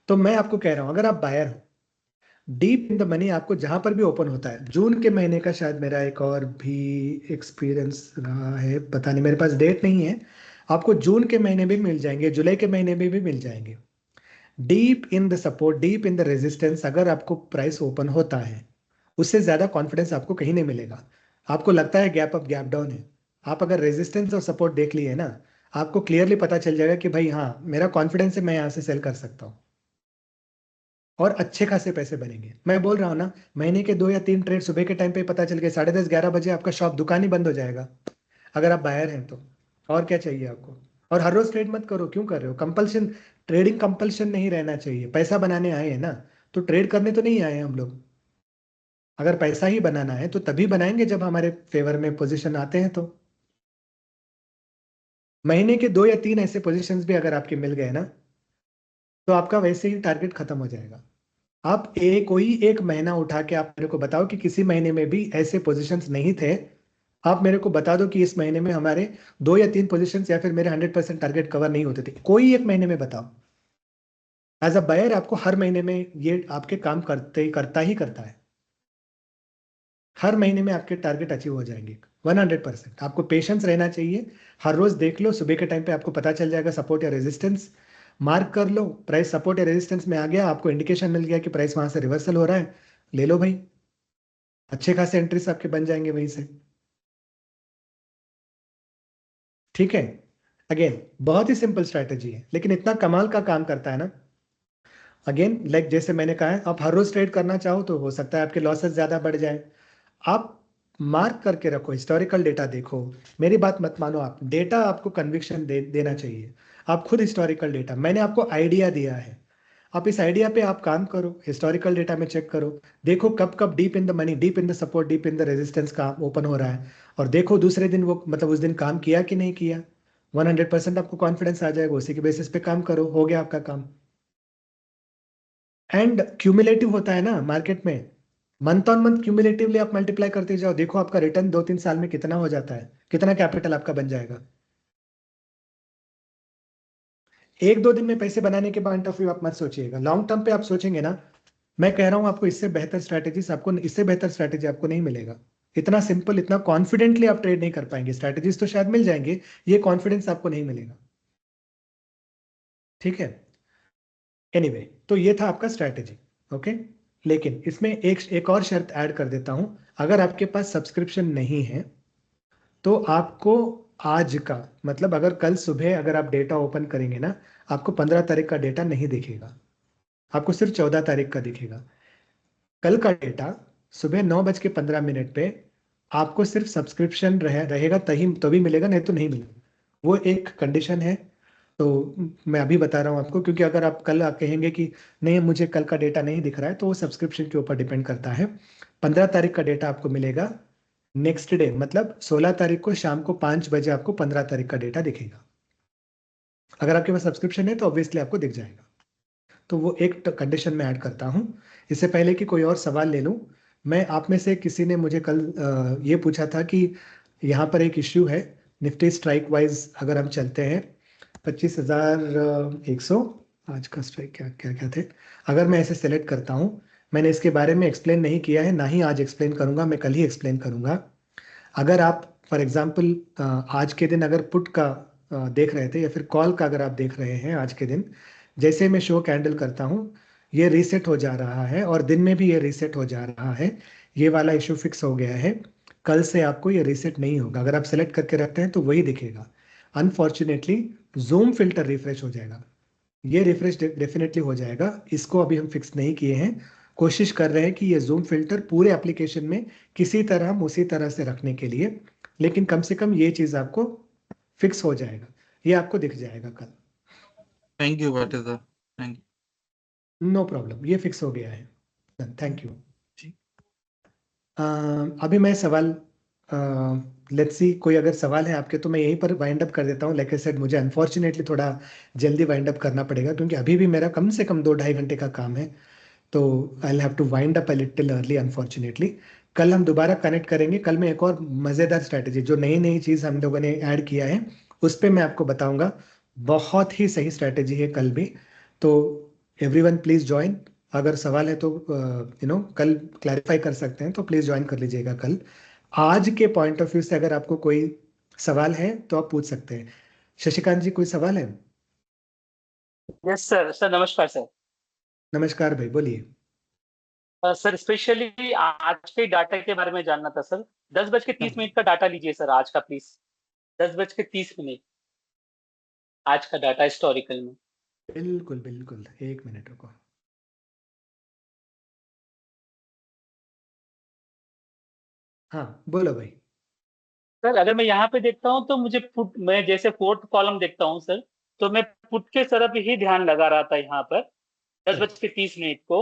तो मैं आपको कह रहा हूं, अगर आप बायर हो, डीप इन द मनी आपको जहां पर भी ओपन होता है. जून के महीने का शायद मेरा एक और भी एक्सपीरियंस रहा है, पता नहीं, मेरे पास डेट नहीं है. आपको जून के महीने भी मिल जाएंगे, जुलाई के महीने में भी मिल जाएंगे. Deep in the support, deep in the resistance अगर आपको प्राइस ओपन होता है, उससे ज्यादा कॉन्फिडेंस आपको कहीं नहीं मिलेगा. आपको लगता है गैप अप गैप डाउन है, आप अगर रेजिस्टेंस और सपोर्ट देख लिए ना, आपको क्लियरली पता चल जाएगा कि भाई हाँ, मेरा कॉन्फिडेंस है, मैं यहाँ से सेल कर सकता हूँ. और अच्छे खासे पैसे बनेंगे। मैं बोल रहा हूँ ना, महीने के 2 या 3 ट्रेड सुबह के टाइम पे पता चल गए, 10:30-11 बजे आपका शॉप दुकान ही बंद हो जाएगा अगर आप बायर हैं तो। और क्या चाहिए आपको? और हर रोज ट्रेड मत करो, क्यों कर रहे हो? कंपल्शन, ट्रेडिंग कंपल्शन नहीं रहना चाहिए। पैसा बनाने आए हैं ना, तो ट्रेड करने तो नहीं आए हैं हम लोग। अगर पैसा ही बनाना है तो तभी बनाएंगे जब हमारे फेवर में पोजीशन आते हैं। तो महीने के 2 या 3 ऐसे पोजीशंस भी अगर आपके मिल गए ना, तो आपका वैसे ही टारगेट खत्म हो जाएगा। आप कोई एक महीना उठा के आप मेरे को बताओ कि किसी महीने में भी ऐसे पोजीशंस नहीं थे। आप मेरे को बता दो कि इस महीने में हमारे 2 या 3 पोजीशंस या फिर मेरे 100% टारगेट कवर नहीं होते थे, कोई एक महीने में बताओ। एज अ बायर आपको हर महीने में ये आपके काम करता ही करता है। हर महीने में आपके टारगेट अचीव हो जाएंगे 100%। आपको पेशेंस रहना चाहिए। हर रोज देख लो, सुबह के टाइम पे आपको पता चल जाएगा सपोर्ट या रेजिस्टेंस। मार्क कर लो, प्राइस सपोर्ट या रेजिस्टेंस में आ गया, आपको इंडिकेशन मिल गया कि प्राइस वहां से रिवर्सल हो रहा है, ले लो भाई। अच्छे खासे एंट्रीज आपके बन जाएंगे वहीं से। ठीक है। अगेन बहुत ही सिंपल स्ट्रैटेजी है, लेकिन इतना कमाल का काम करता है ना। अगेन लाइक जैसे मैंने कहा है, आप हर रोज ट्रेड करना चाहो तो हो सकता है आपके लॉसेस ज्यादा बढ़ जाए। आप मार्क करके रखो, हिस्टोरिकल डेटा देखो। मेरी बात मत मानो, आप डेटा आपको कन्विक्शन देना चाहिए। आप खुद हिस्टोरिकल डेटा, मैंने आपको आइडिया दिया है, आप इस आइडिया पे आप काम करो। हिस्टोरिकल डेटा में चेक करो, देखो कब कब deep in the money, deep in the support, deep in the resistance का ओपन हो रहा है। और देखो दूसरे दिन वो मतलब उस दिन काम किया कि नहीं किया। 100% आपको कॉन्फिडेंस आ जाएगा, उसी के बेसिस पे काम करो, हो गया आपका काम। एंड क्यूमुलेटिव होता है ना मार्केट में, मंथ ऑन मंथ क्यूमुलेटिवली आप मल्टीप्लाई करते जाओ, देखो आपका रिटर्न 2-3 साल में कितना हो जाता है, कितना कैपिटल आपका बन जाएगा। 1-2 दिन में पैसे बनाने के पॉइंट ऑफ व्यू आप मत सोचिएगा, लॉन्ग टर्म पे आप सोचेंगे ना। मैं कह रहा हूं आपको, इससे बेहतर स्ट्रैटेजी आपको नहीं मिलेगा। इतना सिंपल, इतना कॉन्फिडेंटली आप ट्रेड नहीं कर पाएंगे। स्ट्रैटेजीज तो शायद मिल जाएंगे, ये कॉन्फिडेंस आपको नहीं मिलेगा। ठीक है। एनीवे तो ये था आपका स्ट्रैटेजी। ओके। लेकिन इसमें एक और शर्त ऐड कर देता हूं। अगर आपके पास सब्सक्रिप्शन नहीं है तो आपको आज का मतलब, अगर कल सुबह अगर आप डेटा ओपन करेंगे ना, आपको 15 तारीख का डेटा नहीं दिखेगा, आपको सिर्फ 14 तारीख का दिखेगा। कल का डेटा सुबह 9:15 पे आपको सिर्फ सब्सक्रिप्शन रहेगा तभी मिलेगा, नहीं तो नहीं मिलेगा। वो एक कंडीशन है। तो मैं अभी बता रहा हूँ आपको, क्योंकि अगर आप कल कहेंगे कि नहीं मुझे कल का डेटा नहीं दिख रहा है, तो वो सब्सक्रिप्शन के ऊपर डिपेंड करता है। 15 तारीख का डेटा आपको मिलेगा नेक्स्ट डे, मतलब 16 तारीख को शाम को 5 बजे आपको 15 तारीख का डेटा दिखेगा। अगर आपके पास सब्सक्रिप्शन है तो ऑब्वियसली आपको दिख जाएगा। तो वो एक कंडीशन में ऐड करता हूँ। इससे पहले कि कोई और सवाल ले लूँ, मैं आप में से किसी ने मुझे कल ये पूछा था कि यहाँ पर एक इश्यू है, निफ्टी स्ट्राइक वाइज अगर हम चलते हैं 25,100, आज का स्ट्राइक क्या क्या क्या थे, अगर मैं ऐसे सेलेक्ट करता हूँ। मैंने इसके बारे में एक्सप्लेन नहीं किया है, ना ही आज एक्सप्लेन करूंगा, मैं कल ही एक्सप्लेन करूंगा। अगर आप फॉर एग्जांपल आज के दिन अगर पुट का देख रहे थे या फिर कॉल का अगर आप देख रहे हैं आज के दिन, जैसे मैं शो कैंडल करता हूँ, ये रीसेट हो जा रहा है और दिन में भी ये रीसेट हो जा रहा है। ये वाला इशू फिक्स हो गया है, कल से आपको ये रीसेट नहीं होगा। अगर आप सेलेक्ट करके रखते हैं तो वही दिखेगा। अनफॉर्चुनेटली जूम फिल्टर रिफ्रेश हो जाएगा, ये रिफ्रेश डेफिनेटली हो जाएगा। इसको अभी हम फिक्स नहीं किए हैं, कोशिश कर रहे हैं कि ये जूम फिल्टर पूरे एप्लीकेशन में किसी तरह हम उसी तरह से रखने के लिए, लेकिन कम से कम ये चीज आपको फिक्स हो जाएगा, ये आपको दिख जाएगा कल। Thank you Bhati sir, thank you. No problem, ये फिक्स हो गया है। Thank you. जी। अभी मैं सवाल, लेट्स सी कोई अगर सवाल है आपके तो मैं यहीं पर वाइंड अप कर देता हूँ। लाइक आई सेड, मुझे अनफॉर्चुनेटली थोड़ा जल्दी वाइंड अप करना पड़ेगा, क्योंकि अभी भी मेरा कम से कम 2-2.5 घंटे का काम है। तो I have to wind up a little early unfortunately. कल हम दोबारा कनेक्ट करेंगे। कल मैं एक और मज़ेदार स्ट्रैटेजी, जो नई नई चीज़ हम लोगों ने ऐड किया है, उस पर मैं आपको बताऊंगा। बहुत ही सही स्ट्रैटेजी है कल भी। तो एवरीवन प्लीज़ ज्वाइन। अगर सवाल है तो कल क्लैरिफाई कर सकते हैं, तो प्लीज़ ज्वाइन कर लीजिएगा कल। आज के पॉइंट ऑफ व्यू से अगर आपको कोई सवाल है तो आप पूछ सकते हैं। शशिकांत जी, कोई सवाल है? Yes sir. सर नमस्कार सर। नमस्कार भाई, बोलिए। सर स्पेशली आज के डाटा के बारे में जानना था सर। 10:30 का डाटा लीजिए सर आज का प्लीज। 10:30 आज का डाटा हिस्टोरिकल में। बिल्कुल बिल्कुल, 1 मिनट रुको। हाँ बोलो भाई। सर अगर मैं यहाँ पे देखता हूँ तो मुझे पुट, मैं जैसे फोर्थ कॉलम देखता हूँ सर, तो मैं पुट के तरफ ही ध्यान लगा रहा था यहाँ पर 10:30 को।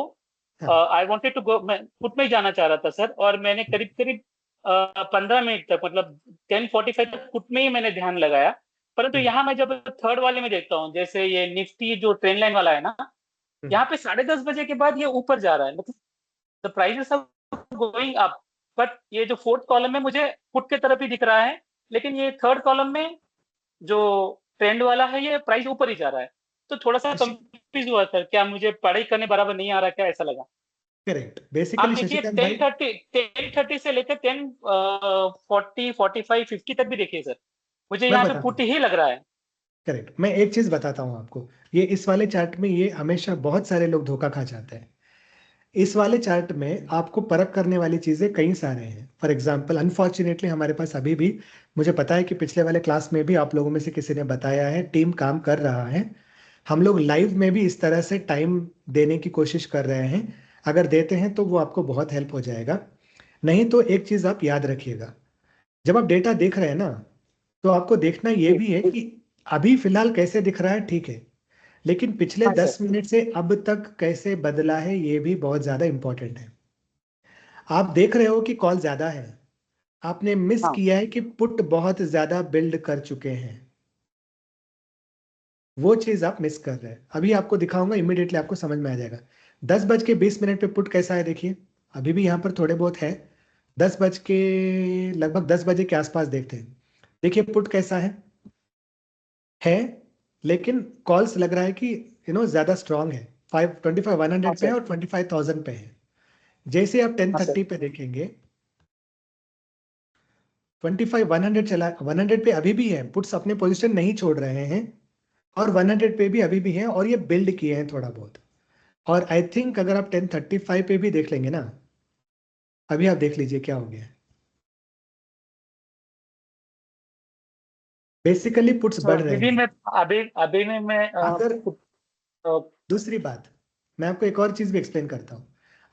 हाँ आई वांटेड टू गो, मैं पुट में ही जाना चाह रहा था सर, और मैंने करीब करीब 15 मिनट तक, मतलब 10:45 तक पुट में ही मैंने ध्यान लगाया। परंतु यहाँ मैं जब थर्ड वाले में देखता हूँ, जैसे ये निफ्टी जो ट्रेंड लाइन वाला है ना, यहाँ पे 10:30 बजे के बाद ये ऊपर जा रहा है, मतलब the prices are going up. But ये जो फोर्थ कॉलम में मुझे पुट के तरफ ही दिख रहा है, लेकिन ये थर्ड कॉलम में जो ट्रेंड वाला है ये प्राइस ऊपर ही जा रहा है। तो थोड़ा सा कंफ्यूज हुआ सर, क्या मुझे पढ़ाई करने बराबर नहीं आ रहा, क्या ऐसा लगा। करेक्ट। आप बेसिकली देखिए शशिकांत भाई 10:30 से लेकर 10:40, 45, 50 तक भी देखिए सर, मुझे मैं यहाँ पे बताता पुट हूँ। ही लग रहा है। करेक्ट, मैं एक चीज बताता हूँ आपको। ये इस वाले चार्ट में ये हमेशा बहुत सारे लोग धोखा खा जाते हैं। इस वाले चार्ट में आपको परख करने वाली चीजें कई सारे हैं। फॉर एग्जाम्पल अनफॉर्चुनेटली हमारे पास अभी भी, मुझे पता है कि पिछले वाले क्लास में भी आप लोगों में से किसी ने बताया है, टीम काम कर रहा है। हम लोग लाइव में भी इस तरह से टाइम देने की कोशिश कर रहे हैं। अगर देते हैं तो वो आपको बहुत हेल्प हो जाएगा। नहीं तो एक चीज आप याद रखिएगा, जब आप डेटा देख रहे हैं ना, तो आपको देखना ये जी। भी है कि अभी फिलहाल कैसे दिख रहा है, ठीक है, लेकिन पिछले हाँ सर। 10 मिनट से अब तक कैसे बदला है ये भी बहुत ज्यादा इंपॉर्टेंट है। आप देख रहे हो कि कॉल ज्यादा है, आपने मिस हाँ किया है कि पुट बहुत ज्यादा बिल्ड कर चुके हैं। वो चीज आप मिस कर रहे हैं। अभी आपको दिखाऊंगा, इमिडिएटली आपको समझ में आ जाएगा। 10:20 पे पुट कैसा है देखिए। अभी भी यहाँ पर थोड़े बहुत है। 10 बज के, लगभग 10 बजे के आसपास देखते हैं। देखिए पुट कैसा है, लेकिन कॉल्स लग रहा है कि ज्यादा स्ट्रांग है। 25,100 हाँ पे है सर। और 25,000 पे है। जैसे आप टेन हाँ सर। थर्टी पे देखेंगे, 25,100 चला, 100 पे अभी भी है, पुट्स अपने पोजीशन नहीं छोड़ रहे हैं, और 100 पे भी अभी भी है, और ये बिल्ड किए हैं थोड़ा बहुत। और आई थिंक अगर आप 10:35 पे भी देख लेंगे ना, अभी आप देख लीजिए क्या हो गया है। बेसिकली पुट्स तो बढ़ रहे अभी हैं। मैं अभी अभी में मैं अगर, दूसरी बात, मैं आपको एक और चीज भी एक्सप्लेन करता हूं।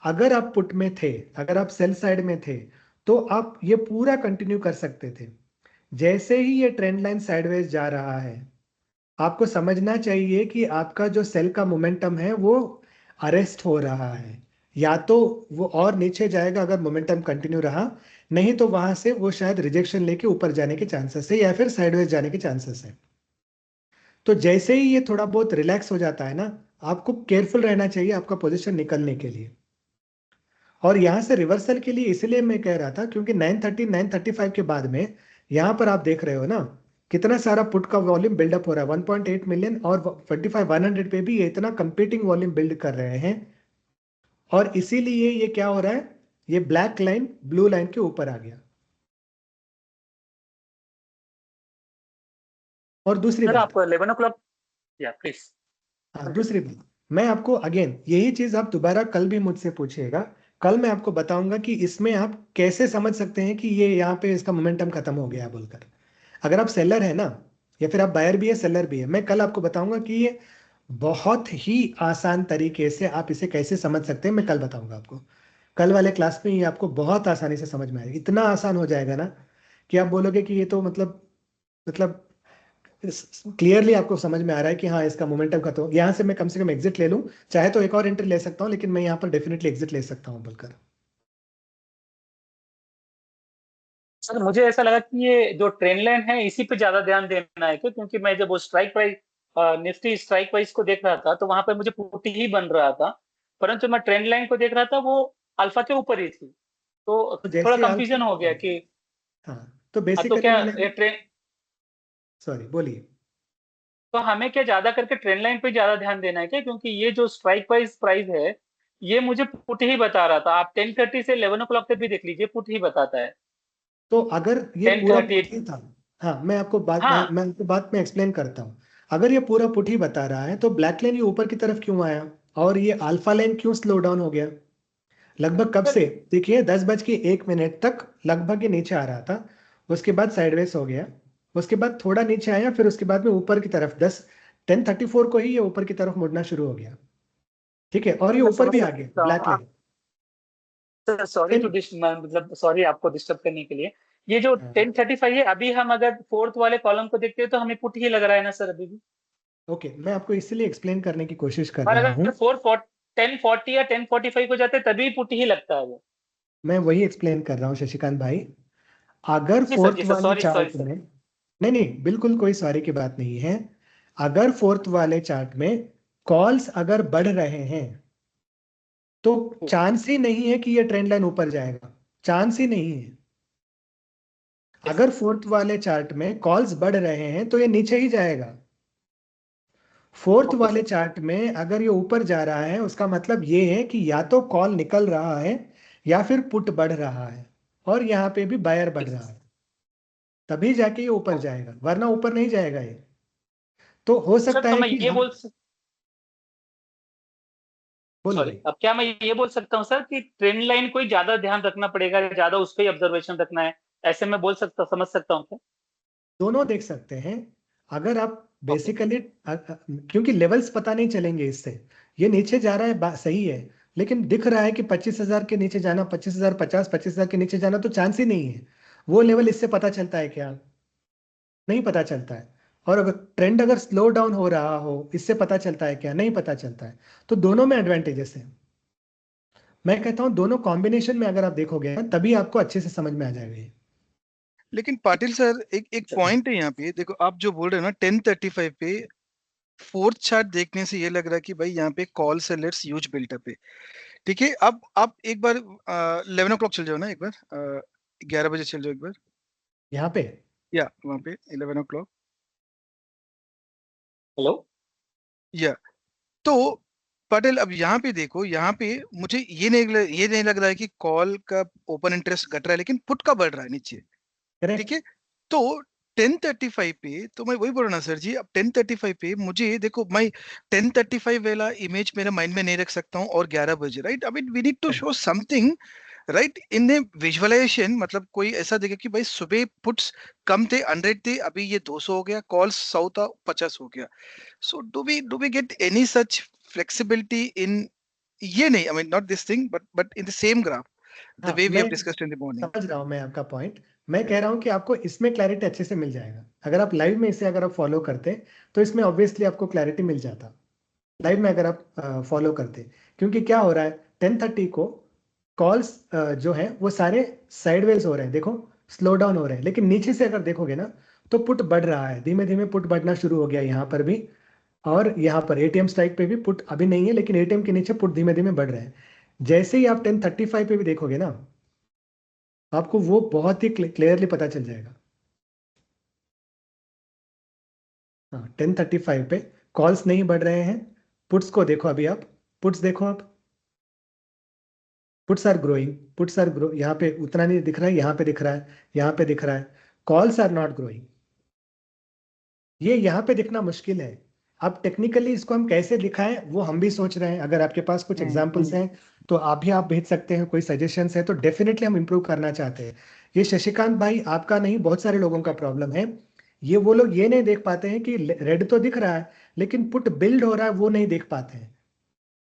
अगर आप पुट में थे, अगर आप सेल साइड में थे, तो आप ये पूरा कंटिन्यू कर सकते थे। जैसे ही ये ट्रेंड लाइन साइडवेज जा रहा है, आपको समझना चाहिए कि आपका जो सेल का मोमेंटम है वो अरेस्ट हो रहा है। या तो वो और नीचे जाएगा अगर मोमेंटम कंटिन्यू रहा, नहीं तो वहां से वो शायद रिजेक्शन लेके ऊपर जाने के चांसेस है, या फिर साइडवेज जाने के चांसेस है। तो जैसे ही ये थोड़ा बहुत रिलैक्स हो जाता है ना, आपको केयरफुल रहना चाहिए आपका पोजीशन निकलने के लिए। और यहाँ से रिवर्सल के लिए इसलिए मैं कह रहा था, क्योंकि 9:30 9:35 के बाद में यहाँ पर आप देख रहे हो ना, कितना सारा पुट का वॉल्यूम बिल्डअप हो रहा है, 1.8 मिलियन, और 25,100 पे भी ये इतना कंपीटिंग वॉल्यूम बिल्ड कर रहे हैं। और इसीलिए ये क्या हो रहा है, ये ब्लैक लाइन ब्लू लाइन के ऊपर आ गया। और दूसरी सर बात, आप 11 o'clock, या प्लीज हाँ कंटिन्यू। दूसरी बात, मैं आपको अगेन यही चीज आप दोबारा कल भी मुझसे पूछिएगा। कल मैं आपको बताऊंगा कि इसमें आप कैसे समझ सकते हैं कि ये यहाँ पे इसका मोमेंटम खत्म हो गया बोलकर। अगर आप सेलर है ना, या फिर आप बायर भी है सेलर भी है, मैं कल आपको बताऊंगा कि ये बहुत ही आसान तरीके से आप इसे कैसे समझ सकते हैं, मैं कल बताऊंगा आपको। कल वाले क्लास में ये आपको बहुत आसानी से समझ में आएगा, इतना आसान हो जाएगा ना कि आप बोलोगे कि ये तो मतलब क्लियरली आपको समझ में आ रहा है कि हाँ इसका मोमेंटम खत्म हो। यहाँ से मैं कम से कम एग्जिट ले लूँ, चाहे तो एक और एंट्री ले सकता हूँ, लेकिन मैं यहाँ पर डेफिनेटली एग्जिट ले सकता हूँ बोलकर। सर मुझे ऐसा लगा कि ये जो ट्रेंड लाइन है इसी पे ज्यादा ध्यान देना है क्या, क्योंकि मैं जब वो strike price, Nifty strike price को देख रहा था तो वहां पर मुझे पुट ही बन रहा था, परंतु मैं ट्रेंड लाइन को देख रहा था वो अल्फा के ऊपर ही थी, तो तो थोड़ा जैसे आप, कंफ्यूजन हो गया कि हाँ तो तो बेसिकली क्या मैंने, ये ट्रेंड, सॉरी बोलिए। तो हमें क्या ज्यादा करके ट्रेंड लाइन पे ज्यादा ध्यान देना है क्या, क्योंकि ये जो स्ट्राइक प्राइस प्राइस है ये मुझे पुट ही बता रहा था। आप 10:30 से 11 o'clock तक भी देख लीजिए, पुट ही बताता है। तो अगर ये पूरा 10:30। पुट ही था, हाँ मैं आपको बात हाँ मैं आपको बात में एक्सप्लेन करता हूँ। अगर ये पूरा पुट ही बता रहा है, तो ब्लैक लाइन ये ऊपर की तरफ क्यों आया, और ये अल्फा लाइन क्यों स्लो डाउन हो गया। लगभग कब सर। से, देखिए 10:01 तक लगभग ये नीचे आ रहा था, उसके बाद साइडवेज हो गया, उसके बाद थोड़ा नीचे आया, फिर उसके बाद में ऊपर की तरफ 10:34 को ही ये ऊपर की तरफ मुड़ना शुरू हो गया। ठीक है, और ये मैं ऊपर समझ भी आ गया सकता ब्लैक हूँ। लाइन। सर सॉरी टू मतलब सॉरी आपको डिस्टर्ब करने के लिए। ये जो 1035 है, अभी हम अगर फोर्थ वाले कॉलम को देखते हैं तो हमें पुट ही लग रहा है ना सर अभी भी। ओके, मैं आपको इसलिए एक्सप्लेन करने की कोशिश कर और रहा हूँ। अगर 1040 या 1045 हो जाते तभी पुट ही लगता है वो। मैं वही एक्सप्लेन कर रहा हूँ शशिकांत भाई। अगर जी फोर्थ सर, वाले सॉरी सॉरी चार्ट सर। में, नहीं नहीं, बिल्कुल कोई सॉरी की बात नहीं है। अगर फोर्थ वाले चार्ट में कॉल्स अगर बढ़ रहे हैं तो चांस ही नहीं है कि ये ट्रेंड लाइन ऊपर जाएगा, चांस ही नहीं है। अगर फोर्थ वाले चार्ट में कॉल्स बढ़ रहे हैं तो ये नीचे ही जाएगा। फोर्थ ओके वाले सर। चार्ट में अगर ये ऊपर जा रहा है उसका मतलब ये है कि या तो कॉल निकल रहा है या फिर पुट बढ़ रहा है, और यहाँ पे भी बायर बढ़ रहा है, तभी जाके ये ऊपर जाएगा, वरना ऊपर नहीं जाएगा ये। तो हो सर सकता तो है मैं कि ये हम, बोलो सॉरी, भाई। अब क्या मैं ये बोल सकता हूँ सर कि ट्रेंड लाइन को ही ज्यादा ध्यान रखना पड़ेगा, ज्यादा उस पर ही ऑब्जर्वेशन रखना है, ऐसे मैं बोल सकता समझ सकता हूँ क्या? दोनों देख सकते हैं। अगर आप ओके। बेसिकली, क्योंकि लेवल्स पता नहीं चलेंगे इससे, ये नीचे जा रहा है सही है, लेकिन दिख रहा है कि 25,000 के नीचे जाना, 25,000 50, 25,000 के नीचे जाना तो चांस ही नहीं है। वो लेवल इससे पता चलता है क्या? नहीं पता चलता है। और अगर ट्रेंड अगर स्लो डाउन हो रहा हो, इससे पता चलता है क्या? नहीं पता चलता है। तो दोनों में एडवांटेजेस है। मैं कहता हूं दोनों कॉम्बिनेशन में अगर आप देखोगे ना, तभी आपको अच्छे से समझ में आ जाएगा ये। लेकिन पाटिल सर एक एक पॉइंट है यहाँ पे, देखो आप जो बोल रहे हो ना 1035 पे फोर्थ चार्ट देखने से ये लग रहा है कि भाई यहाँ पे कॉल सेलर्स ह्यूज बिल्टअप है। ठीक है, अब आप एक बार 11 o'clock चल जाओ ना, एक बार 11 बजे चल जाओ एक बार, यहाँ पे या वहाँ पे 11 o'clock, हेलो। या तो पटेल अब यहाँ पे देखो, यहाँ पे मुझे ये नहीं लग रहा है कि कॉल का ओपन इंटरेस्ट घट रहा है, लेकिन पुट का बढ़ रहा है नीचे। ठीक करेक्ट। है, तो 1035 पे तो मैं वही बोल रहा ना सर जी, अब 1035 पे मुझे देखो, मैं 1035 वाला इमेज मेरे माइंड में नहीं रख सकता हूँ और 11 बजे, right? I mean we need to show something, right, in a visualization. मतलब कोई ऐसा देखे कि भाई सुबह पुट्स कम थे, 100 थे, अभी ये 200 हो गया, कॉल्स 100 था, 50 हो गया। So do we get any such flexibility in, ये नहीं, I mean not this thing, but in the same graph, the हाँ, way we मैं have discussed in the morning. समझ रहा हूँ मैं आपका पॉइंट। मैं Yeah. कह रहा हूँ कि आपको इसमें क्लैरिटी अच्छे से मिल जाएगा अगर आप लाइव में इसे अगर आप फॉलो करते, तो इसमें ऑब्वियसली आपको क्लैरिटी मिल जाता लाइव में अगर आप फॉलो करते। क्योंकि क्या हो रहा है, 10:30 को कॉल्स जो है वो सारे साइडवेज हो रहे हैं, देखो स्लो डाउन हो रहे हैं, लेकिन नीचे से अगर देखोगे ना तो पुट बढ़ रहा है, धीमे धीमे पुट बढ़ना शुरू हो गया यहाँ पर भी। और यहाँ पर एटीएम स्ट्राइक पे भी पुट अभी नहीं है, लेकिन एटीएम के नीचे पुट धीमे धीमे बढ़ रहे हैं। जैसे ही आप 10:35 पे भी देखोगे ना, आपको वो बहुत ही क्लियरली पता चल जाएगा। हाँ, 10:35 पे कॉल्स नहीं बढ़ रहे हैं। पुट्स को देखो, अभी आप पुट्स देखो, आप puts are growing, puts are grow, यहाँ पे उतना नहीं दिख रहा है, यहाँ पे दिख रहा है, यहाँ पे दिख रहा है। कॉल्स आर नॉट ग्रोइंग, ये यहाँ पे दिखना मुश्किल है। अब टेक्निकली इसको हम कैसे दिखाएं वो हम भी सोच रहे हैं। अगर आपके पास कुछ एग्जांपल्स हैं तो आप भेज सकते हैं, कोई सजेशंस है तो डेफिनेटली हम इम्प्रूव करना चाहते हैं। ये शशिकांत भाई आपका नहीं, बहुत सारे लोगों का प्रॉब्लम है। ये वो लोग ये नहीं देख पाते हैं कि रेड तो दिख रहा है लेकिन पुट बिल्ड हो रहा है वो नहीं देख पाते हैं।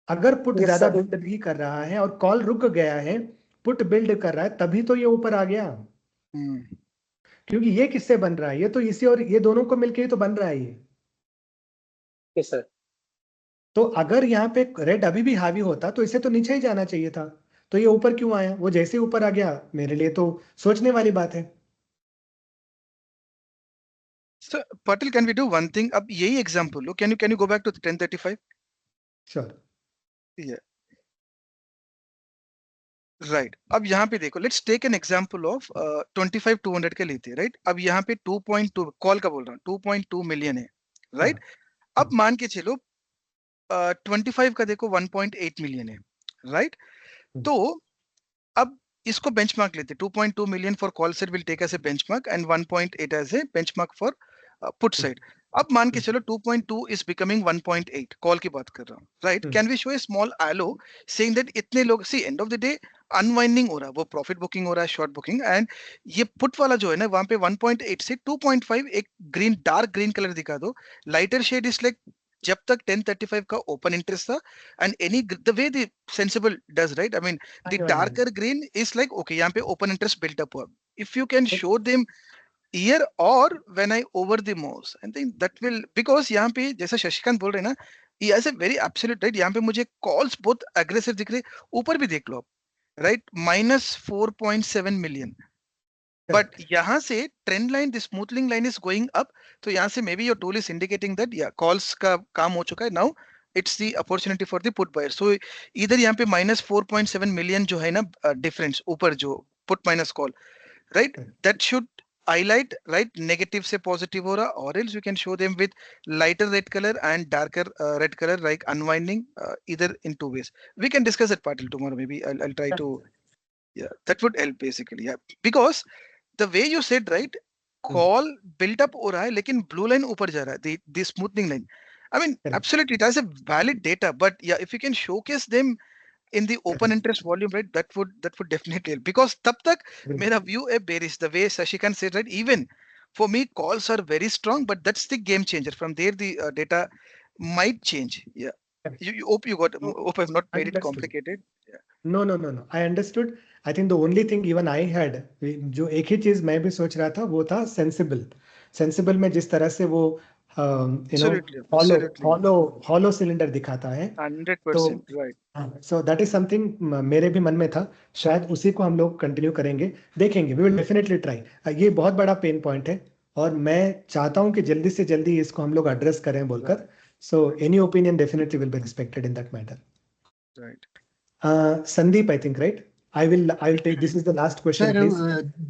अगर पुट यस ज्यादा सर। बिल्ड भी कर रहा है और कॉल रुक गया है, पुट बिल्ड कर रहा है, तभी तो ये ऊपर आ गया। Hmm. क्योंकि ये किससे बन रहा है, ये तो इसी और ये दोनों को मिलकर ही तो बन रहा है ये। Yes sir. तो अगर यहाँ पे रेड अभी भी हावी होता तो इसे तो नीचे ही जाना चाहिए था, तो ये ऊपर क्यों आया? वो जैसे ही ऊपर आ गया, मेरे लिए तो सोचने वाली बात है। So Patil, can we do one thing? अब यही एग्जांपल लो, can you go back to 1035? Sure. Yeah. Right, अब यहाँ पे देखो, let's take an example of 25,200 के लेते हैं, राइट? अब यहाँ पे 2.2 कॉल का बोल रहा हूँ, 2.2 मिलियन है, राइट? अब मान के चलो 25 का देखो 1.8 मिलियन है, राइट? तो अब इसको बेंचमार्क लेते हैं, 2.2 million for call set will take as a benchmark and 1.8 as a benchmark for put side. अब मान के चलो 2.2 इज बिकमिंग 1.8, कॉल की बात कर रहा हूँ, right? Can we show a small hello saying that इतने लोग, see end of the day unwinding हो रहा है, वो प्रॉफिट बुकिंग हो रहा है, शॉर्ट बुकिंग, एंड ये पुट वाला जो है ना, वहां पे 1.8 से 2.5 एक ग्रीन, डार्क ग्रीन कलर दिखा दो, लाइटर शेड इज लाइक जब तक 1035 का ओपन इंटरेस्ट था and any the way the sensible does right, I mean the darker green is like okay यहाँ पे ओपन इंटरेस्ट बिल्ट अप हुआ. If you can show them year और when I over the मोस I think that will, because यहाँ पे जैसा शशिकांत बोल रहे हैं ना, ये ऐसे वेरी एब्सोल्यूट राइट. यहाँ पे मुझे कॉल्स बहुत एग्रेसिव दिख रहे, ऊपर भी देख लो आप राइट, -4.7 मिलियन. बट यहाँ से trend line, the smoothening line is going up. तो यहाँ से maybe your tool is indicating that या कॉल्स का काम हो चुका है. Now it's the opportunity for the put buyer. So इधर यहाँ पे -4.7 मिलियन जो है ना डिफरेंस ऊपर जो put minus call right, that should highlight right negative से positive हो रहा, or else you can show them with lighter red color and darker red color like unwinding either in two ways. We can discuss it Patil tomorrow maybe. I'll try to, yeah, that would help basically. Yeah, because the way you said right, call built up हो रहा है लेकिन blue line ऊपर जा रहा है, the smoothing line. I mean absolutely it has a valid data, but yeah, if you can showcase them in the open interest volume right, that would definitely help. Because tab tak mera view है bearish, the way Shashikant said right, even for me calls are very strong, but that's the game changer. From there the data might change. Yeah, you hope you got, hope I've not made it complicated. Yeah. No, I understood. I think the only thing even I had, जो एक ही चीज मैं भी सोच रहा था वो था सेंसिबल में जिस तरह से वो हॉलो सिलेंडर दिखाता है 100% right. So that is something मेरे भी मन में था, शायद उसी को हम लोग कंटिन्यू करेंगे, देखेंगे. We will definitely try. ये बहुत बड़ा पेन पॉइंट है और मैं चाहता हूं कि जल्दी से जल्दी इसको हम लोग एड्रेस करें बोलकर. So any opinion definitely will be respected in that matter. Right. Sandeep I think right, I will take, this is the last question please.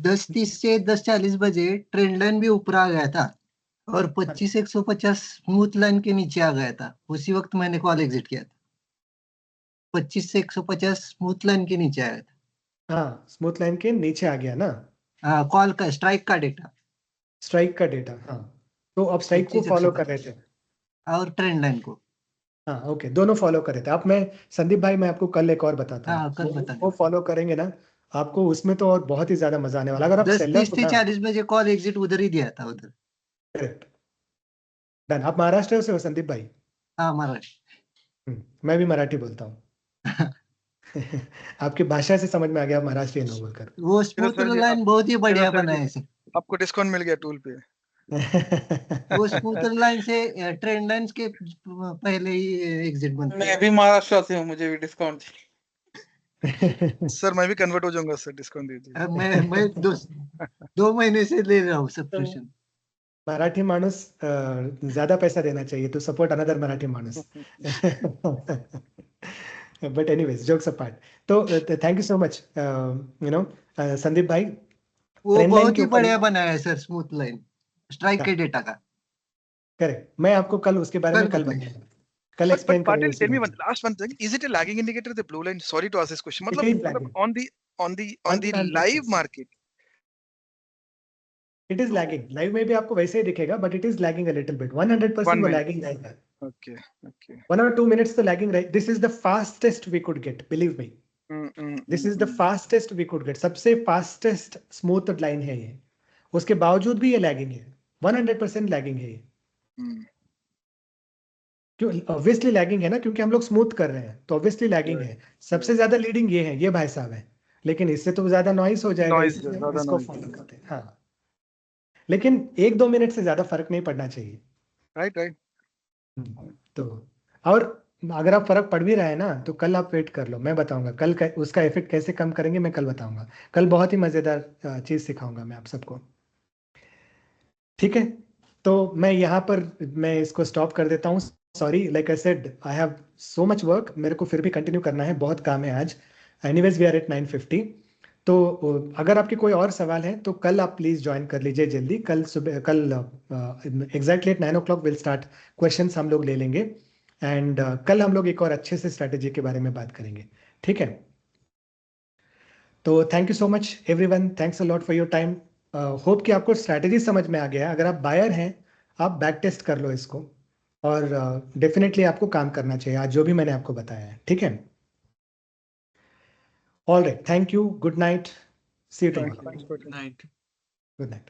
10:30 से 10:40 बजे ट्रेंड लाइन भी ऊपर आ गया था और 25,150 स्मूथ लाइन के नीचे आ गया था. उसी वक्त मैंने कॉल एग्जिट किया था. 25 से 150 स्मूथ लाइन के नीचे आया था. हाँ, स्मूथ लाइन के नीचे आ गया ना. हाँ, कॉल का स्ट्राइक का डेटा. हाँ, तो अब स्ट्राइक को फॉलो कर रहे थे और ट्रेंड लाइन को. हाँ ओके, दोनों फॉलो कर रहे थे. अब मैं संदीप भाई, मैं आपको कल एक और बताता हूँ. हाँ, कल बताना. वो फॉलो करेंगे ना आपको, उसमें तो और बहुत ही ज्यादा मजा आने वाला. अगर आप 10:30 से 40 बजे कॉल एग्जिट उधर ही दिया था. उधर करेक्ट डन. आप महाराष्ट्र से हो संदीप भाई? हाँ, महाराष्ट्र. मैं भी मराठी बोलता हूँ. आपकी भाषा से समझ में आ गया महाराष्ट्रीयन हो बोलकर. वो स्मूथ लाइन बहुत ही बढ़िया बनाया है. आपको डिस्काउंट मिल गया टूल पे. वो स्मूथ लाइन से ट्रेंड लाइन के पहले ही एग्जिट बनता है. मैं भी महाराष्ट्र से हूँ, मुझे भी डिस्काउंट. सर मैं भी कन्वर्ट हो जाऊंगा सर, डिस्काउंट दे दीजिए. मैं 2 महीने से ले रहा हूँ सब्सक्रिप्शन. मराठी माणूस ज्यादा पैसा देना चाहिए टू सपोर्ट अनदर मराठी माणूस. But anyways, jokes apart. तो thank you so much Sandeep भाई. वो बहुत ही बढ़िया बनाया है सर स्मूथ लाइन स्ट्राइक के डेटा का. करेक्ट. मैं आपको कल उसके बारे में कल बताऊंगा. कल एक्सप्लेन करेंगे. Tell me one last thing, is it a lagging indicator, the blue line? Sorry to ask this question. मतलब on the live market it is lagging. Live में भी आपको वैसे ही दिखेगा, but it is lagging a little bit. 100% वो lagging रहेगा. Okay. 1 or 2 minutes तो lagging रहे. This is the fastest we could get, believe me. This is the fastest we could get. सबसे fastest smooth line है ये. उसके बावजूद भी ये lagging है. 100% lagging है ये. क्यों ऑब्वियसली लैगिंग है ना, क्योंकि हम लोग स्मूथ कर रहे हैं तो ऑब्वियसली लैगिंग है. सबसे ज्यादा लीडिंग ये है, ये भाई साहब है, लेकिन इससे तो ज्यादा नॉइस हो जाएगा. इसको फॉलो करते हैं. हाँ, लेकिन 1-2 मिनट से ज्यादा फर्क नहीं पड़ना चाहिए. राइट. तो और अगर आप फर्क पड़ भी रहा है ना, तो कल आप वेट कर लो, मैं बताऊंगा कल उसका इफेक्ट कैसे कम करेंगे. मैं कल बताऊंगा. कल बहुत ही मजेदार चीज सिखाऊंगा मैं आप सबको. ठीक है, तो मैं यहाँ पर मैं इसको स्टॉप कर देता हूँ. Sorry, like I said, I have so much work. मेरे को फिर भी कंटिन्यू करना है, बहुत काम है आज. Anyways we are at 9:50. तो अगर आपके कोई और सवाल है तो कल आप प्लीज ज्वाइन कर लीजिए जल्दी. कल सुबह, कल exactly at 9 o'clock will start questions हम लोग ले लेंगे. एंड कल हम लोग एक और अच्छे से स्ट्रेटेजी के बारे में बात करेंगे. ठीक है, तो thank you so much everyone. Thanks a lot for your time. Hope कि आपको स्ट्रैटेजी समझ में आ गया. अगर आप बायर हैं, आप बैक टेस्ट कर लो इसको, और डेफिनेटली आपको काम करना चाहिए आज जो भी मैंने आपको बताया है. ठीक है, all right, thank you, good night, see you tomorrow. Good night. Good night.